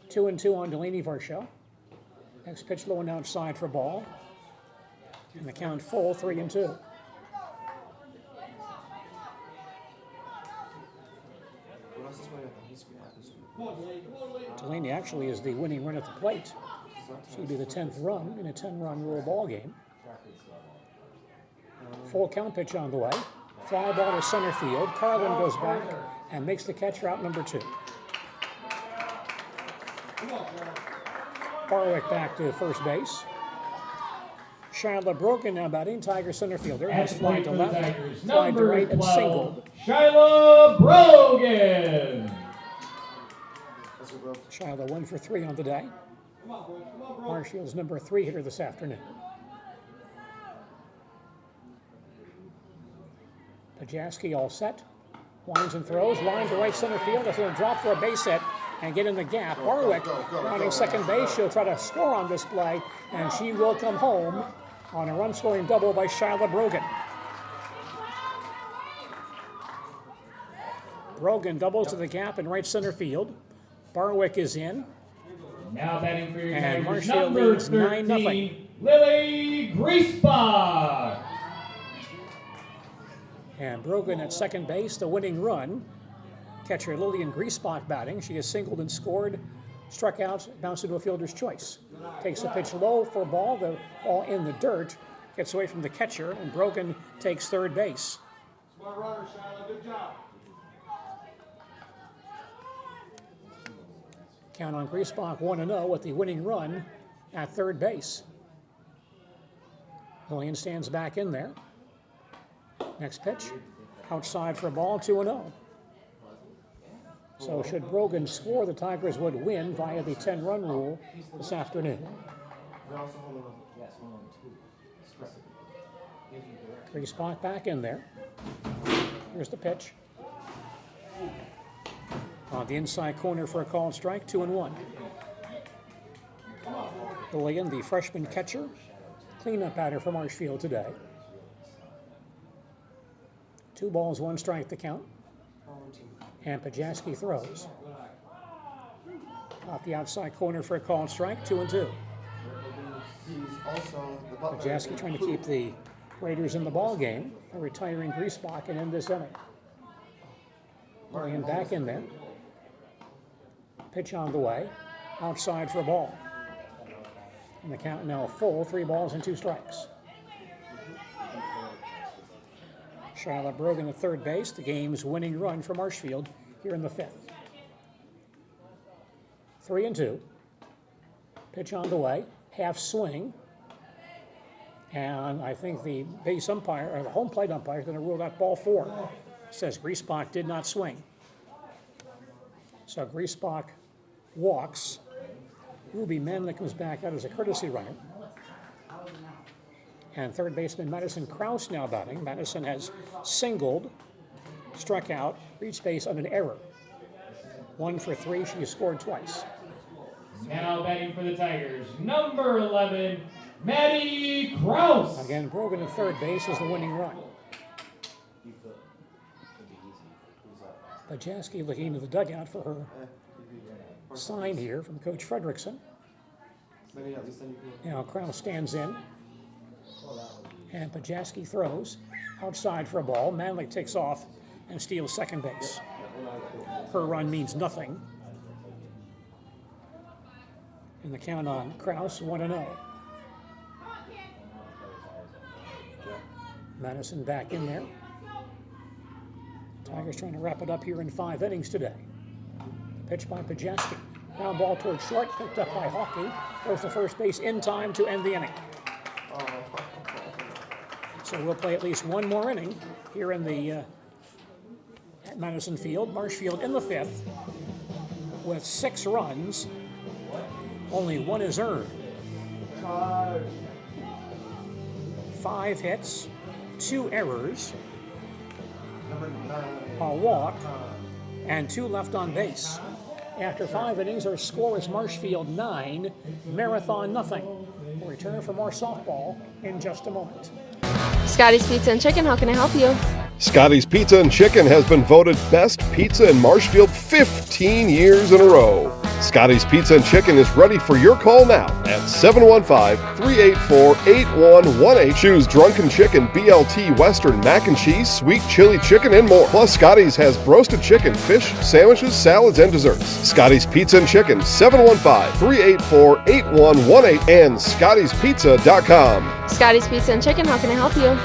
2-2 on Delaney Varsho. Next pitch low and outside for ball. And the count full, 3-2. Delaney actually is the winning run at the plate. She'd be the 10th run in a 10-run rule ball game. Full count pitch on the way. Fly ball to center field. Carlin goes back and makes the catch route number 2. Barwick back to first base. Shyla Brogan now batting, Tiger center fielder. Has fly to left, fly to right, and singled. Shyla Brogan. Shyla 1 for 3 on the day. Marshfield's number 3 hitter this afternoon. Pajaski all set. Winds and throws. Line to right center field. That's going to drop for a base hit and get in the gap. Barwick rounding second base. She'll try to score on this play, and she will come home on a run-scoring double by Shyla Brogan. Brogan doubles to the gap in right center field. Barwick is in. Now batting for your And Tigers, Marshfield number leads 9-0. 13, Lily Griesbach. And Brogan at second base, the winning run. Catcher Lillian Griesbach batting. She has singled and scored, struck out, bounced into a fielder's choice. Takes a pitch low for a ball, the ball in the dirt, gets away from the catcher, and Brogan takes third base. Smart runner, Shyla. Good job. Count on Griesbach 1-0 with the winning run at third base. Lillian stands back in there. Next pitch, outside for a ball, 2-0. So should Brogan score, the Tigers would win via the 10-run rule this afternoon. Griesbach back in there. Here's the pitch. On the inside corner for a called strike, 2-1. Lillian, the freshman catcher, cleanup batter for Marshfield today. 2 balls, 1 strike to count. And Pajaski throws. Off the outside corner for a called strike, 2-2. Pajaski trying to keep the Raiders in the ball game, retiring Griesbach and end this inning. Lillian back in there. Pitch on the way, outside for a ball. And the count now full, 3 balls and 2 strikes. Shyla Brogan at third base, the game's winning run for Marshfield here in the 5th. 3-2. Pitch on the way, half swing. And I think the base umpire, or the home plate umpire, is going to rule that ball 4. Says Griesbach did not swing. So Griesbach walks Ruby Manley comes back out as a courtesy runner. And third baseman Madison Krause now batting. Madison has singled, struck out, reached base on an error. 1 for 3, she has scored twice. Now batting for the Tigers, number 11, Maddie Krause. Again, Brogan at third base is the winning run. Bajaski looking into the dugout for her sign here from Coach Fredrickson. Now Krause stands in. And Bajaski throws outside for a ball. Manley takes off and steals second base. Her run means nothing. And the count on Krause, 1-0. Madison back in there. Tigers trying to wrap it up here in 5 innings today. Pitch by Bajaski. Ground ball towards short, picked up by Hockey. Goes to first base in time to end the inning. So we'll play at least one more inning here in the at Madison Field. Marshfield in the 5th with 6 runs. Only 1 is earned. 5 hits, 2 errors, a walk, and 2 left on base. After 5 innings, our score is Marshfield 9, Marathon nothing. We'll return for more softball in just a moment. Scotty's Pizza and Chicken, how can I help you? Scotty's Pizza and Chicken has been voted best pizza in Marshfield 15 years in a row. Scotty's Pizza and Chicken is ready for your call now at 715-384-8118. Choose Drunken Chicken, BLT, Western, Mac and Cheese, Sweet Chili Chicken, and more. Plus, Scotty's has roasted chicken, fish, sandwiches, salads, and desserts. Scotty's Pizza and Chicken, 715-384-8118 and Scotty'sPizza.com. Scotty's Pizza and Chicken, how can I help you?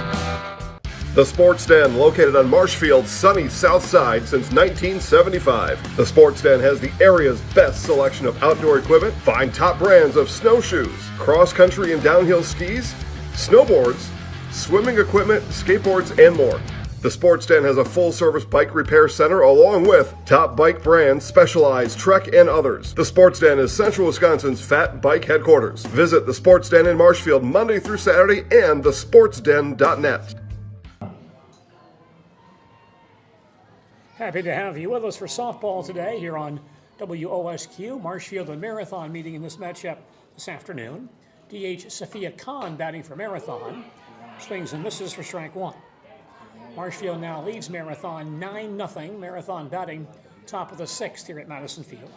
The Sports Den, located on Marshfield's sunny south side since 1975. The Sports Den has the area's best selection of outdoor equipment. Find top brands of snowshoes, cross-country and downhill skis, snowboards, swimming equipment, skateboards, and more. The Sports Den has a full-service bike repair center along with top bike brands, Specialized, Trek, and others. The Sports Den is Central Wisconsin's Fat Bike headquarters. Visit the Sports Den in Marshfield Monday through Saturday and thesportsden.net. Happy to have you with us for softball today here on WOSQ. Marshfield and Marathon meeting in this matchup this afternoon. DH Sophia Kahn batting for Marathon. Swings and misses for strike 1. Marshfield now leads Marathon 9-0. Marathon batting top of the 6th here at Madison Field.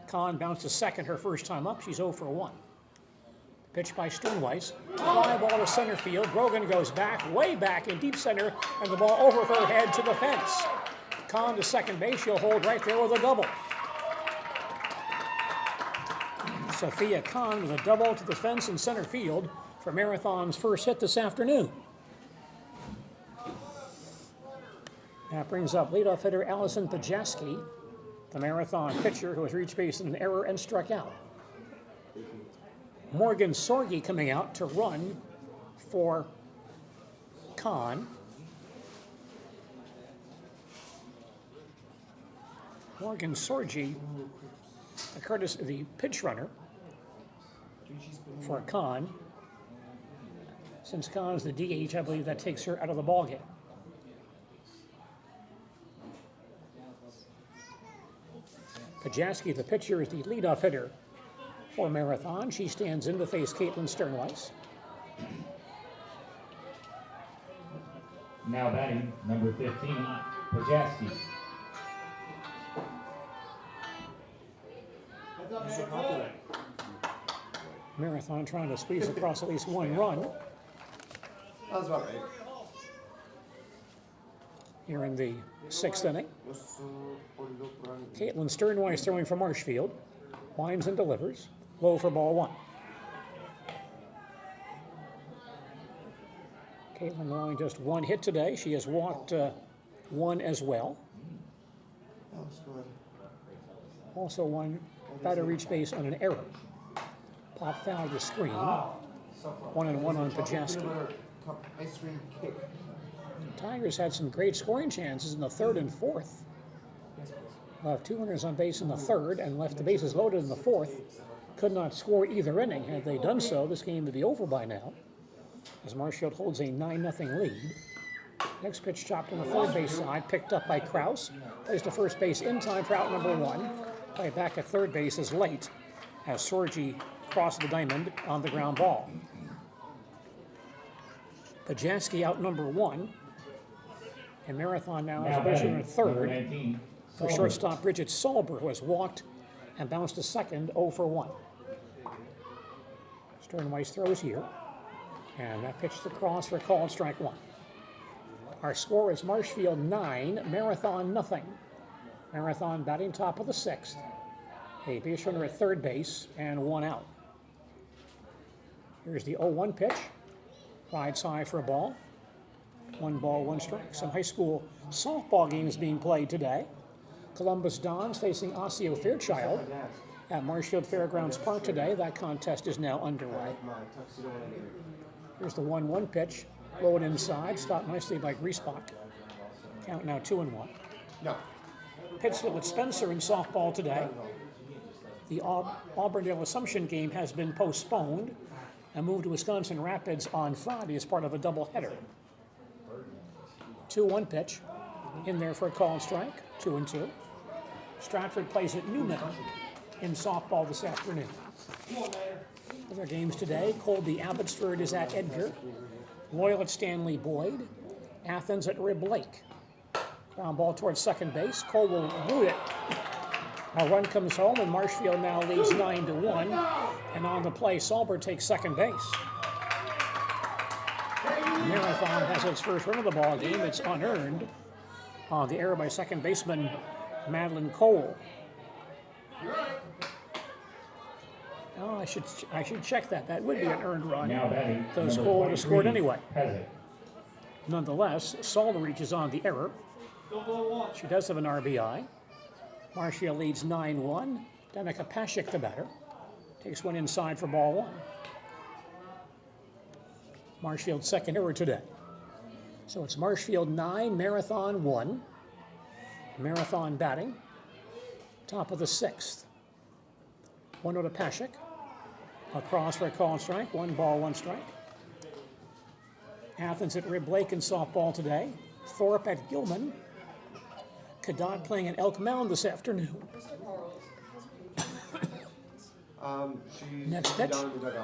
Kahn bounces second her first time up. She's 0 for 1. Pitch by Sternweiss. Fly ball to center field. Brogan goes back, way back in deep center, and the ball over her head to the fence. Kahn to second base. She'll hold right there with a double. Sophia Kahn with a double to the fence in center field for Marathon's first hit this afternoon. That brings up leadoff hitter Allison Pajaski, the Marathon pitcher who has reached base in an error and struck out. Morgan Sorgi coming out to run for Kahn. Morgan Sorgi, the pitch runner for Kahn. Since Kahn's the DH, I believe that takes her out of the ballgame. Pajaski, the pitcher, is the leadoff hitter for Marathon. She stands in to face Caitlin Sternweiss. Now batting, number 15, Pajaski. Marathon trying to squeeze across at least one run. That was about right. Here in the 6th inning. Caitlin Sternweiss throwing for Marshfield. Winds and delivers. Low for ball 1. Caitlin only just 1 hit today. She has walked 1 as well. That was good. Also 1 batter reach base on an error. Pop foul to screen. 1-1 on Pajaski. Ice cream kick. Tigers had some great scoring chances in the 3rd and 4th. Left 2 runners on base in the 3rd and left the bases loaded in the 4th. could not score either inning. Had they done so, this game would be over by now, as Marshfield holds a 9-0 lead. Next pitch chopped on the third base side, picked up by Kraus. Plays to first base in time for out number 1. Play back at third base is late as Sorgi crossed the diamond on the ground ball. Pajaski out number 1. And Marathon now has a base runner at third for shortstop Bridget Solber, who has walked and bounced to second 0 for 1. Sternweiss throws here. And that pitch to cross for a called strike 1. Our score is Marshfield 9, Marathon nothing. Marathon batting top of the 6th. A base runner at third base and 1 out. Here's the 0-1 pitch. Rides high for a ball. 1 ball, 1 strike. Some high school softball games being played today. Columbus Dons facing Osseo Fairchild at Marshfield Fairgrounds Park today. That contest is now underway. Here's the 1-1 pitch. Low and inside, stopped nicely by Griesbach. Count now 2-1. Pittsfield at Spencer in softball today. The Auburndale Assumption game has been postponed and moved to Wisconsin Rapids on Friday as part of a doubleheader. 2-1 pitch. In there for a call and strike. 2-2. Stratford plays at Newman in softball this afternoon. Other games today. Colby Abbotsford is at Edgar. Loyal at Stanley Boyd. Athens at Rib Lake. Ground ball towards second base. Cole will root it. A run comes home, and Marshfield now leads 9-1. And on the play, Solber takes second base. Marathon has its first run of the ball game. It's unearned on the error by second baseman Madeline Cole. Oh, I should check that. That would be an earned run. Because Cole would have scored anyway. Nonetheless, Solder reaches on the error. She does have an RBI. Marshfield leads 9-1. Danica Pashik, the batter, takes one inside for ball 1. Marshfield's second error today. So it's Marshfield 9, Marathon 1. Marathon batting. Top of the 6th. 1-0 to Pashik. Across for a call and strike. 1 ball, 1 strike. Athens at Rib Lake in softball today. Thorpe at Gilman. Cadott playing at Elk Mound this afternoon. Next pitch,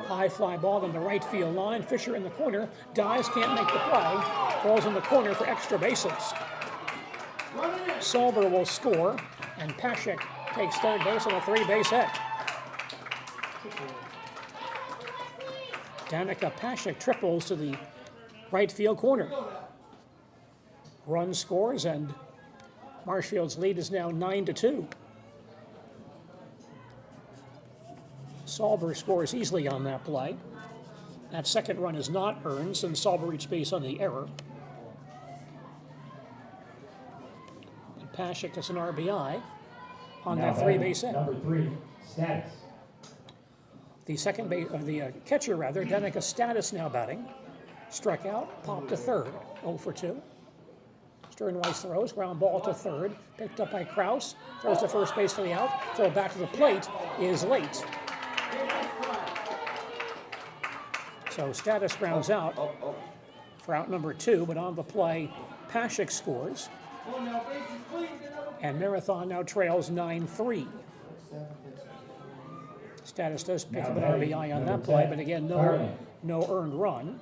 high fly ball on the right field line. Fisher in the corner, dives, can't make the play. Throws in the corner for extra bases. Solber will score, and Pashik takes third base on a 3-base hit. Danica Pashik triples to the right field corner. Run scores, and Marshfield's lead is now 9-2. Solber scores easily on that play. That second run is not earned since Solber reached base on the error. And Pashik gets an RBI on that 3-base hit. Number 3, Status. The second base, or the catcher rather, Danica Status now batting. Struck out, popped to third, 0 for 2. Sternweiss throws, ground ball to third, picked up by Kraus, throws to first base for the out, throw back to the plate is late. So Status grounds out for out number 2, but on the play, Pashik scores. And Marathon now trails 9-3. Status does pick up an RBI on that play, but again, no earned run.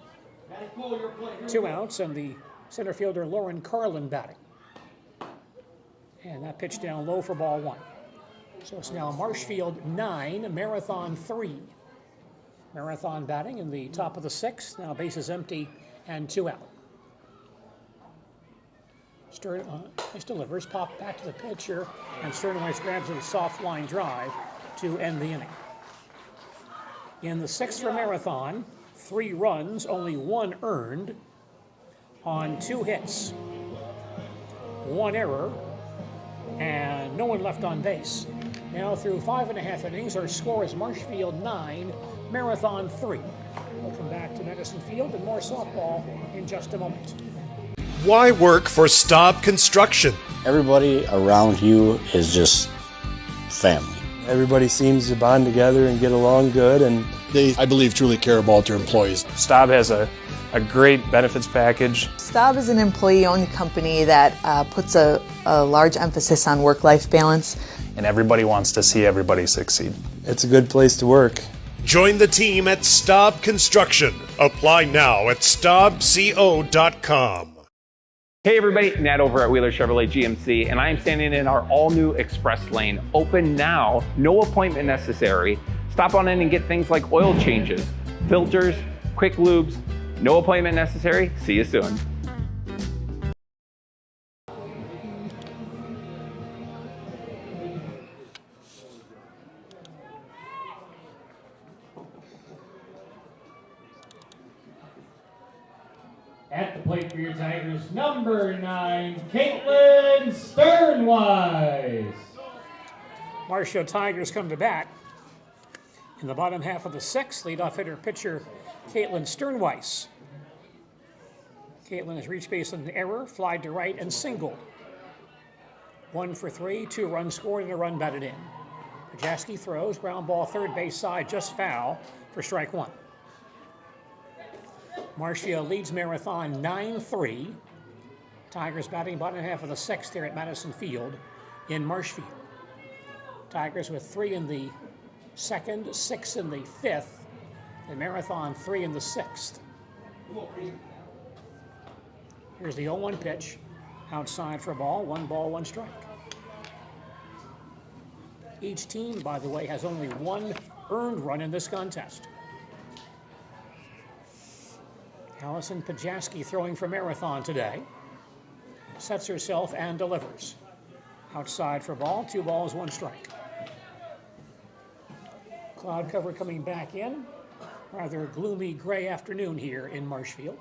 2 outs, and the center fielder Lauren Carlin batting. And that pitch down low for ball 1. So it's now Marshfield 9, Marathon 3. Marathon batting in the top of the 6th. Now bases empty and 2 out. Sternweiss delivers, pop back to the pitcher, and Sternweiss grabs a soft line drive to end the inning. In the 6th for Marathon, 3 runs, only 1 earned on 2 hits, 1 error, and no one left on base. Now through 5.5 innings, our score is Marshfield 9, Marathon 3. We'll come back to Medicine Field and more softball in just a moment. Why work for Staub Construction? Everybody around you is just family. Everybody seems to bond together and get along good, and they, I believe, truly care about their employees. Staub has a great benefits package. Staub is an employee-owned company that puts a large emphasis on work-life balance. And everybody wants to see everybody succeed. It's a good place to work. Join the team at Staub Construction. Apply now at staubco.com. Hey everybody, Nat over at Wheeler Chevrolet GMC, and I am standing in our all-new express lane, open now, no appointment necessary. Stop on in and get things like oil changes, filters, quick lubes, no appointment necessary. See you soon. At the plate for your Tigers, number 9, Caitlin Sternweiss. Marshfield Tigers come to bat. In the bottom half of the sixth, leadoff hitter pitcher Caitlin Sternweiss. Caitlin has reached base on an error, flied to right, and singled. 1 for 3, 2 runs scored, and a run batted in. Pajaski throws, ground ball third base side, just foul for strike 1. Marshfield leads Marathon 9-3. Tigers batting bottom half of the sixth here at Madison Field in Marshfield. Tigers with 3 in the second, 6 in the fifth, and Marathon 3 in the sixth. Here's the 0-1 pitch. Outside for a ball, 1 ball, 1 strike. Each team, by the way, has only 1 earned run in this contest. Allison Pajaski throwing for Marathon today. Sets herself and delivers. Outside for ball, 2 balls, 1 strike. Cloud cover coming back in. Rather gloomy gray afternoon here in Marshfield.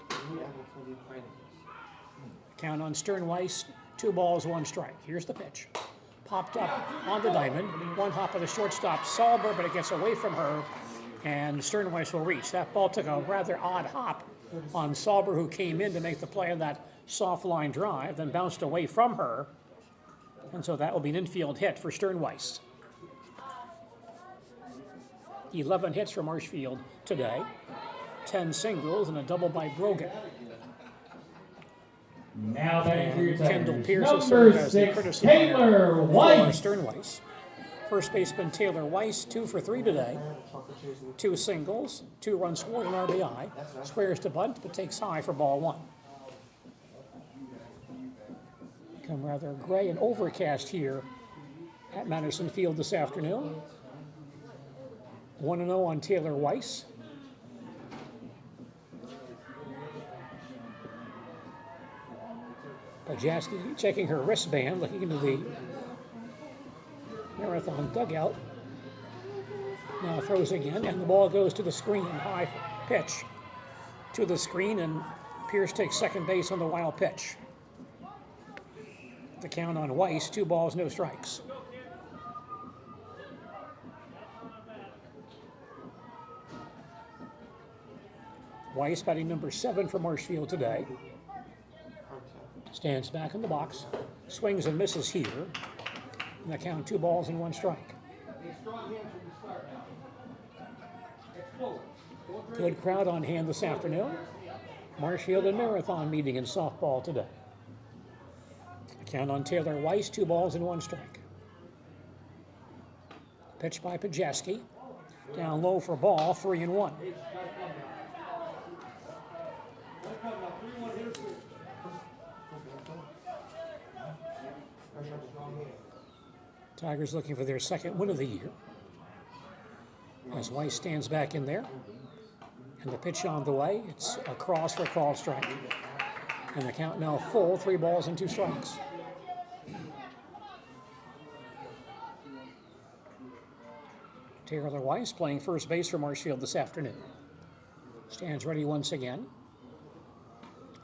Count on Sternweiss, 2 balls, 1 strike. Here's the pitch. Popped up on the diamond. 1 hop of the shortstop, Sauber, but it gets away from her, and Sternweiss will reach. That ball took a rather odd hop on Sauber, who came in to make the play on that soft line drive, then bounced away from her. And so that will be an infield hit for Sternweiss. 11 hits for Marshfield today, 10 singles and a double by Brogan. Now batting for your Kendall Tigers, Pierce has number served as the 6, courtesy Taylor runner White. for Sternweiss. First baseman Taylor Weiss, 2 for 3 today. 2 singles, 2 runs scored, and RBI. Squares to bunt, but takes high for ball 1. Become rather gray and overcast here at Madison Field this afternoon. 1-0 on Taylor Weiss. Pajaski checking her wristband, looking into the Marathon dugout. Now throws again, and the ball goes to the screen. High pitch to the screen, and Pierce takes second base on the wild pitch. The count on Weiss, 2 balls, no strikes. Weiss batting number 7 for Marshfield today. Stands back in the box, swings and misses here. And the count 2 balls and 1 strike. Good crowd on hand this afternoon. Marshfield and Marathon meeting in softball today. Count on Taylor Weiss, 2 balls and 1 strike. Pitch by Pajaski. Down low for ball, 3-1. Tigers looking for their second win of the year. As Weiss stands back in there. And the pitch on the way. It's a cross for a call strike. And the count now full, 3 balls and 2 strikes. Taylor Weiss playing first base for Marshfield this afternoon. Stands ready once again.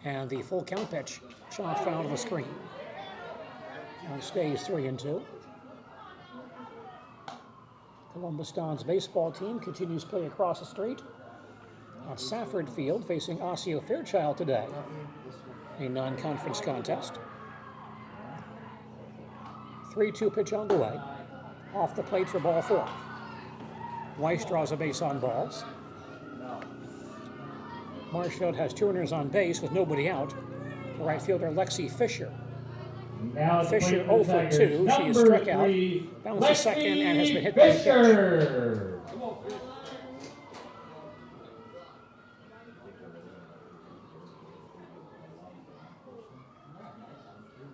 And the full count pitch, shot foul to the screen. Now stays 3-2. Columbus Dons baseball team continues play across the street at Safford Field, facing Osseo Fairchild today. A non-conference contest. 3-2 pitch on the way. Off the plate for ball 4. Weiss draws a base on balls. Marshfield has 2 runners on base with nobody out. The right fielder Lexi Fisher. Now Fisher 0 for 2. She is struck out. Bounced to second and has been hit by the pitch.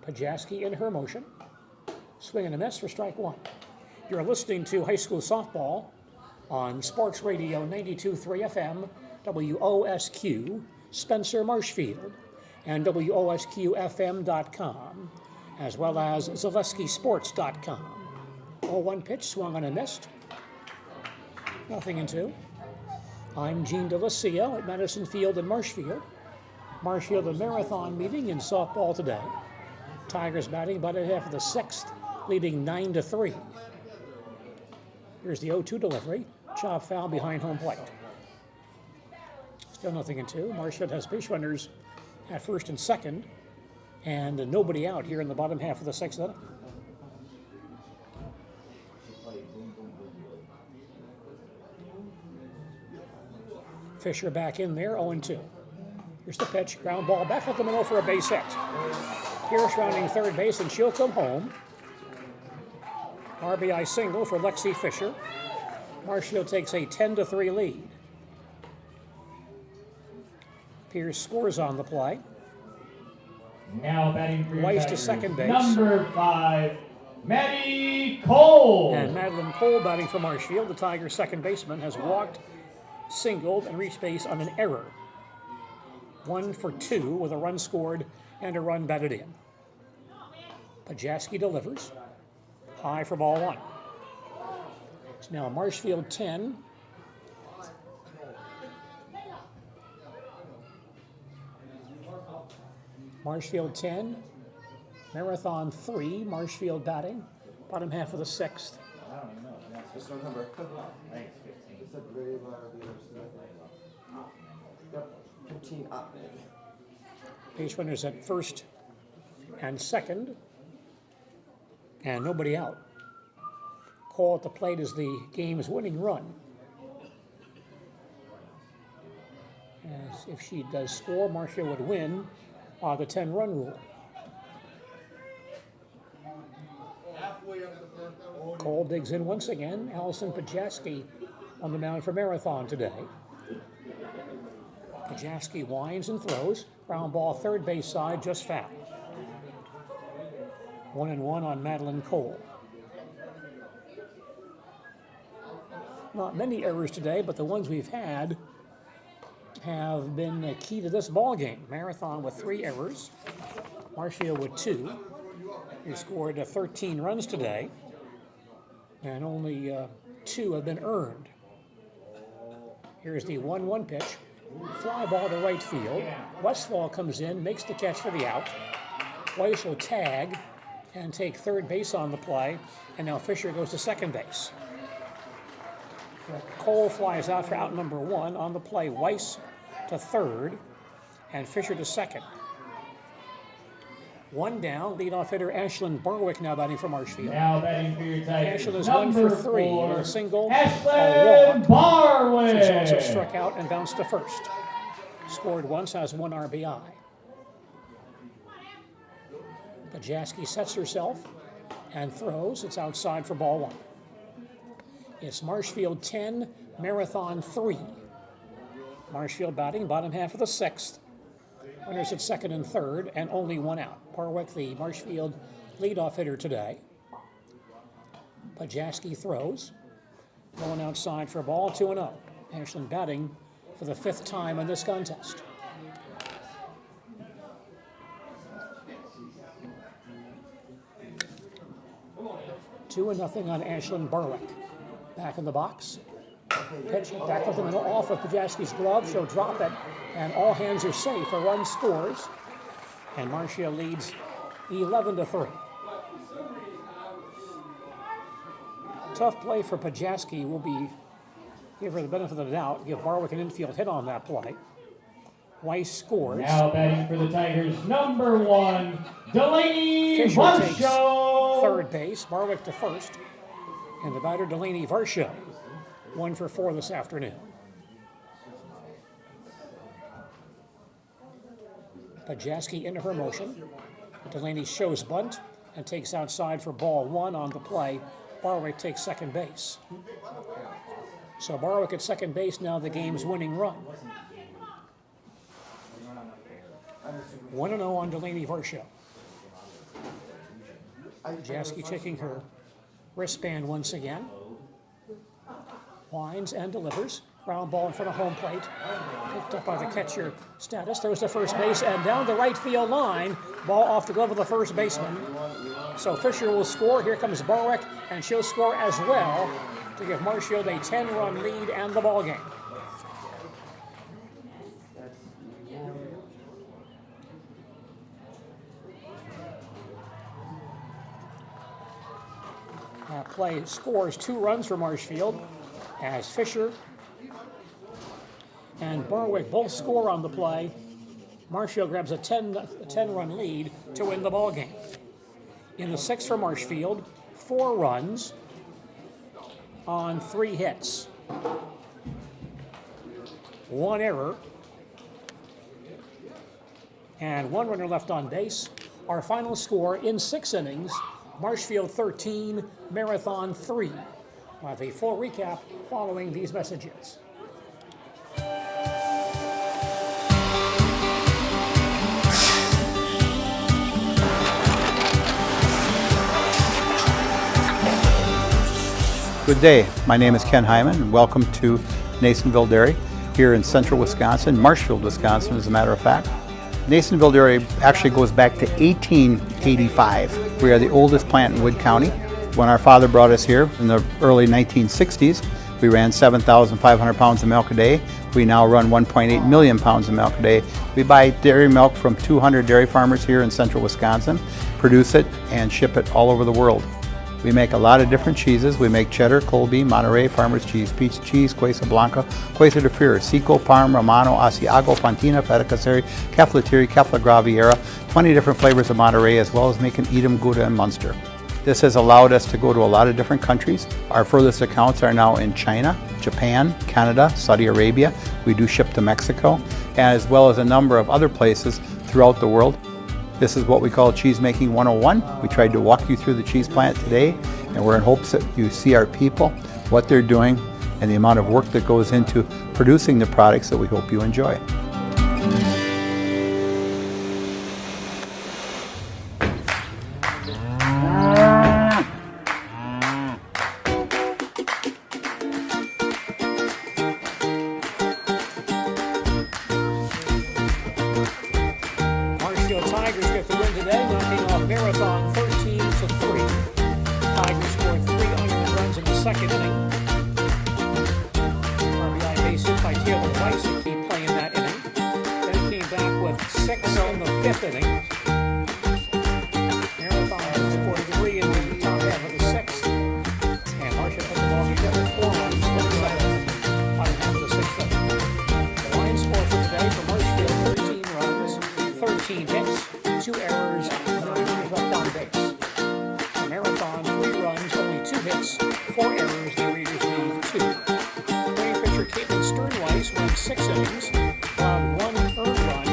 Pajaski in her motion. Swing and a miss for strike 1. You're listening to high school softball on Sports Radio 92.3 FM, WOSQ, Spencer Marshfield, and WOSQFM.com, as well as ZaleskiSports.com. 0-1 pitch, swung on and missed. 0-2. I'm Gene DeLucia at Madison Field in Marshfield. Marshfield a marathon meeting in softball today. Tigers batting about at half of the 6th, leading 9-3. Here's the 0-2 delivery. Chop foul behind home plate. Still 0-2. Marshfield has base runners at first and second, and nobody out here in the bottom half of the 6th inning. Fisher back in there, 0-2. Here's the pitch, ground ball back up the middle for a base hit. Pierce rounding third base, and she'll come home. RBI single for Lexi Fisher. Marshfield takes a 10-3 lead. Pierce scores on the play. Now batting for Weiss to second base. Number 5, Maddie Cole. And Madeline Cole batting for Marshfield. The Tigers' second baseman has walked, singled, and reached base on an error. 1 for 2 with a run scored and a run batted in. Pajaski delivers. High for ball 1. It's now Marshfield 10. Marshfield 10. Marathon 3. Marshfield batting. Bottom half of the 6th. I don't even know. That's no number. I think it's 15. It's a very Yep, 15 up. Base runners at first and second, and nobody out. Call at the plate is the game's winning run. As if she does score, Marshfield would win the 10-run rule. Cole digs in once again. Allison Pajaski on the mound for Marathon today. Pajaski winds and throws. Ground ball third base side, just foul. 1-1 on Madeline Cole. Not many errors today, but the ones we've had have been key to this ball game. Marathon with 3 errors. Marshfield with 2. He scored 13 runs today, and only 2 have been earned. Here's the 1-1 pitch. Fly ball to right field. Westfall comes in, makes the catch for the out. Weiss will tag and take third base on the play, and now Fisher goes to second base. Cole flies out for out number 1 on the play. Weiss to third, and Fisher to second. 1 down, leadoff hitter Ashlyn Barwick now batting for Marshfield. Now batting for your Tigers. Ashlyn is 1 for 3 with a single, Ashlyn a walk. Barwick. She's also struck out and bounced to first. Scored once, has 1 RBI. Pajaski sets herself and throws. It's outside for ball 1. It's Marshfield 10, Marathon 3. Marshfield batting, bottom half of the 6th. Runners at second and third, and only 1 out. Barwick, the Marshfield leadoff hitter today. Pajaski throws. Going outside for a ball, 2-0. Ashlyn batting for the 5th time in this contest. Two and nothing on Ashlyn Barwick. Back in the box. Pitch back up the middle, off of Pajaski's glove. She'll drop it, and all hands are safe. A run scores, and Marshfield leads 11-3. Tough play for Pajaski. Will be give her the benefit of the doubt. Give Barwick an infield hit on that play. Weiss scores. Now batting for the Tigers, number 1, Delaney Fisher takes Marshall. third base. Barwick to first. And the batter, Delaney Varsha, 1 for 4 this afternoon. Pajaski into her motion. Delaney shows bunt and takes outside for ball 1 on the play. Barwick takes second base. So Barwick at second base now, the game's winning run. 1-0 on Delaney Varsha. Pajaski checking her wristband once again. Winds and delivers. Ground ball in front of home plate. Picked up by the catcher Status. Throws to first base and down the right field line. Ball off the glove of the first baseman. So Fisher will score. Here comes Barwick, and she'll score as well to give Marshfield a 10-run lead and the ball game. Play scores 2 runs for Marshfield as Fisher and Barwick both score on the play. Marshfield grabs a 10-run lead to win the ball game. In the 6th for Marshfield, 4 runs on 3 hits. 1 error and 1 runner left on base. Our final score in 6 innings, Marshfield 13, Marathon 3. We'll have a full recap following these messages. Good day. My name is Ken Hyman, and welcome to Nasonville Dairy here in central Wisconsin, Marshfield, Wisconsin, as a matter of fact. Nasonville Dairy actually goes back to 1885. We are the oldest plant in Wood County. When our father brought us here in the early 1960s, we ran 7,500 pounds of milk a day. We now run 1.8 million pounds of milk a day. We buy dairy milk from 200 dairy farmers here in central Wisconsin, produce it, and ship it all over the world. We make a lot of different cheeses. We make cheddar, Colby, Monterey, Farmer's Cheese, Peach Cheese, Quesa Blanca, Quesa de Fure, Seco, Parm, Romano, Asiago, Fontina, Feta Caseri, Cafetieri, Cafla Graviera, 20 different flavors of Monterey, as well as making Edam, Gouda, and Munster. This has allowed us to go to a lot of different countries. Our furthest accounts are now in China, Japan, Canada, Saudi Arabia. We do ship to Mexico, as well as a number of other places throughout the world. This is what we call Cheese Making 101. We tried to walk you through the cheese plant today, and we're in hopes that you see our people, what they're doing, and the amount of work that goes into producing the products that we hope you enjoy. Marshfield Tigers get the win today, knocking off Marathon 13-3. Tigers scored 3 unearned runs in the second inning. RBI base hit by Taylor Weiss to keep playing that inning. Then came back with 6 in the 5th inning. Marathon scored 3 in the top half of the 6th. And Marshfield put the ball together 4 runs for the 7th. Bottom half of the 6th inning. The line score for today for Marshfield, 13 runs, 13 hits, 2 errors, 9 runners left on base. The Marathon, 3 runs, only 2 hits, 4 errors, the Raiders leave 2. Playing pitcher Caitlin Sternweiss went 6 innings, allowed 1 earned run,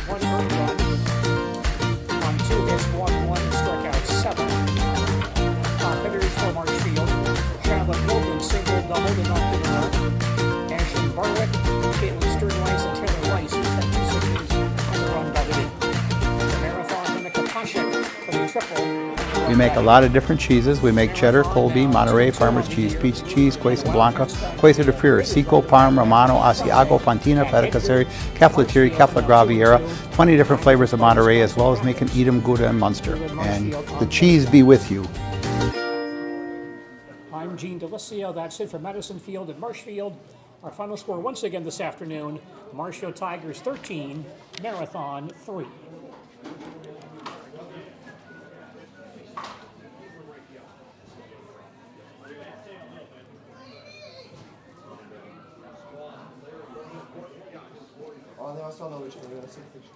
one earned run on 2 hits, walked 1, and struck out 7. Top hitters for Marshfield, Charlotte Golden single, doubled, and knocked in a run. Ashley Barwick, Caitlin Sternweiss, and Taylor Weiss each had 2 singles and a run doubled in. The Marathon, Monica Pashek for the triple. We make a lot of different cheeses. We make cheddar, Colby, Monterey, Farmer's Cheese, Peach Cheese, Quesa Blanca, Quesa de Fure, Seco, Parm, Romano, Asiago, Fontina, Feta Caseri, Cafetieri, Cafla Graviera, 20 different flavors of Monterey, as well as making Edam, Gouda, and Munster. And the cheese be with you. I'm Gene Delicio. That's it for Madison Field and Marshfield. Our final score once again this afternoon, Marshfield Tigers 13, Marathon 3. Oh, they also know which one. We're gonna take pictures.